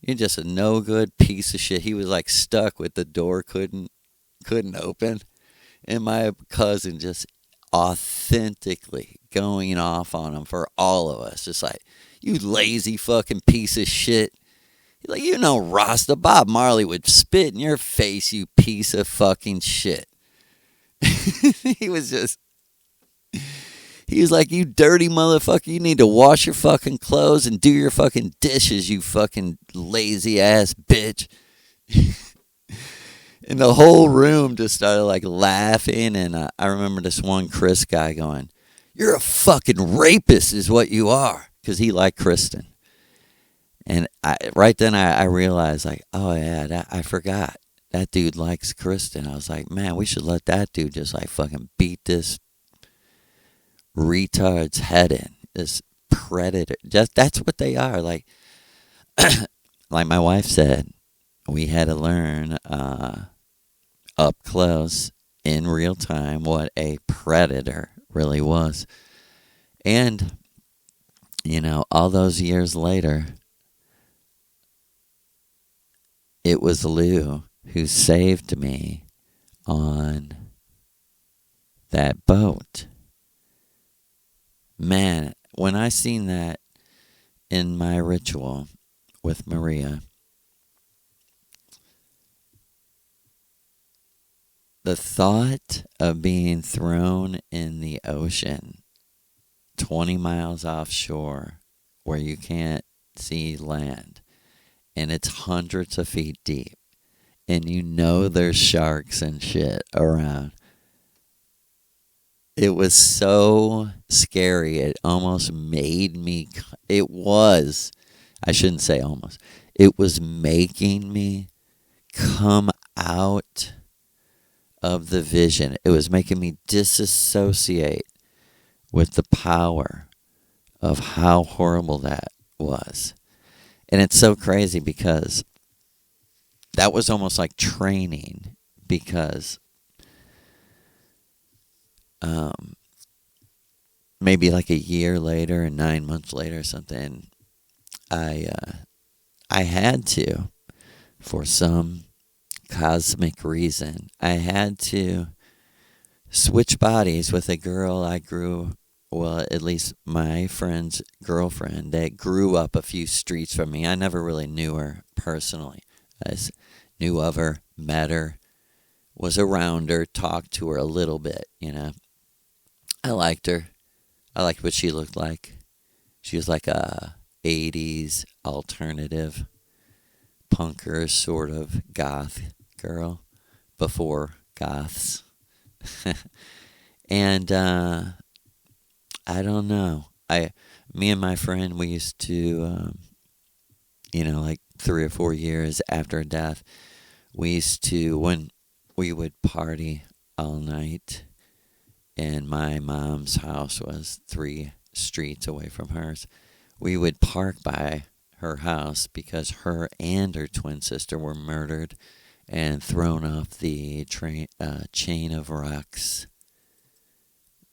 Speaker 2: You're just a no good piece of shit. He was like stuck with the door, couldn't open. And my cousin just authentically going off on him for all of us. Just like, you lazy fucking piece of shit. Like, Rasta Bob Marley would spit in your face, you piece of fucking shit. He He was like, you dirty motherfucker, you need to wash your fucking clothes and do your fucking dishes, you fucking lazy ass bitch. And the whole room just started like laughing. And I remember this one Chris guy going, you're a fucking rapist is what you are. Because he liked Kristen. And right then I realized, like, oh yeah, I forgot. That dude likes Kristen. I was like, man, we should let that dude just like fucking beat this retard's head in. This predator. Just that's what they are. Like like my wife said, we had to learn up close in real time what a predator really was. And, you know, all those years later, it was Lou who saved me on that boat. Man, when I seen that in my ritual with Maria, the thought of being thrown in the ocean 20 miles offshore where you can't see land and it's hundreds of feet deep and you know there's sharks and shit around. It was so scary. It almost made me, I shouldn't say almost, it was making me come out of the vision. It was making me disassociate with the power of how horrible that was. And it's so crazy because that was almost like training, because maybe like a year later and 9 months later or something, I had to, for some cosmic reason, I had to switch bodies with a girl at least my friend's girlfriend that grew up a few streets from me. I never really knew her personally. I knew of her, met her, was around her, talked to her a little bit, you know. I liked her. I liked what she looked like. She was like a 80s alternative punker sort of goth girl before goths. And I don't know. Me and my friend, we used to, like 3 or 4 years after her death, we used to, when we would party all night, and my mom's house was 3 streets away from hers, we would park by her house because her and her twin sister were murdered and thrown off the chain of rocks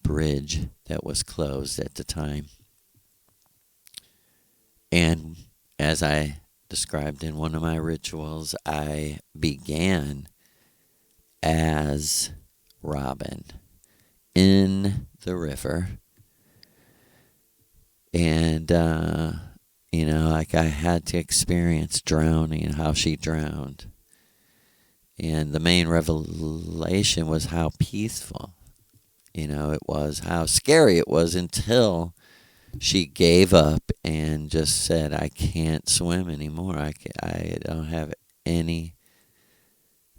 Speaker 2: bridge that was closed at the time. And as I described in one of my rituals, I began as Robin in the river. And, like I had to experience drowning, how she drowned. And the main revelation was how peaceful, it was, how scary it was until she gave up and just said, I can't swim anymore. I don't have any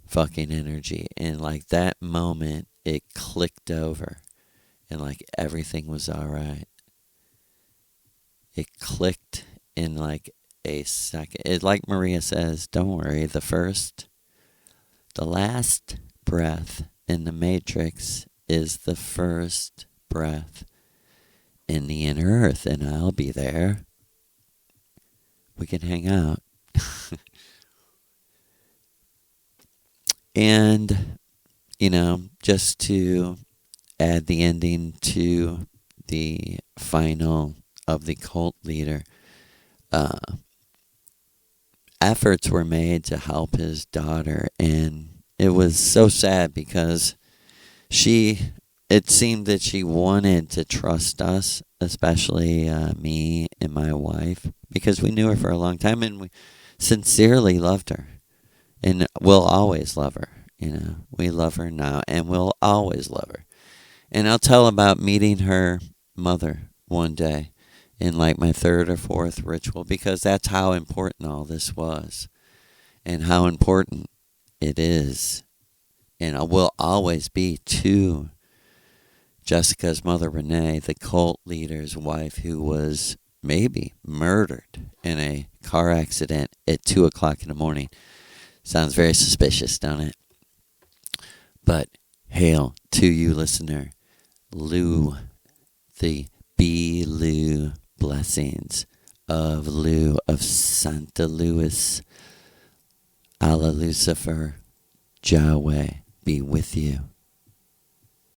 Speaker 2: fucking energy. And like that moment, it clicked over and like everything was all right. It clicked in like a second. It, like Maria says, don't worry, the last breath in the Matrix is the first breath in the inner earth, and I'll be there. We can hang out. And, just to add the ending to the final of the cult leader, efforts were made to help his daughter, and it was so sad because it seemed that she wanted to trust us, especially me and my wife, because we knew her for a long time and we sincerely loved her, and we'll always love her. We love her now and we'll always love her. And I'll tell about meeting her mother one day in like my third or fourth ritual, because that's how important all this was and how important it is and will always be to Jessica's mother, Renee, the cult leader's wife, who was maybe murdered in a car accident at 2 o'clock in the morning. Sounds very suspicious, don't it? But hail to you, listener. Lou, the Lou blessings of Lou of Santa Louis, a la Lucifer, Yahweh be with you.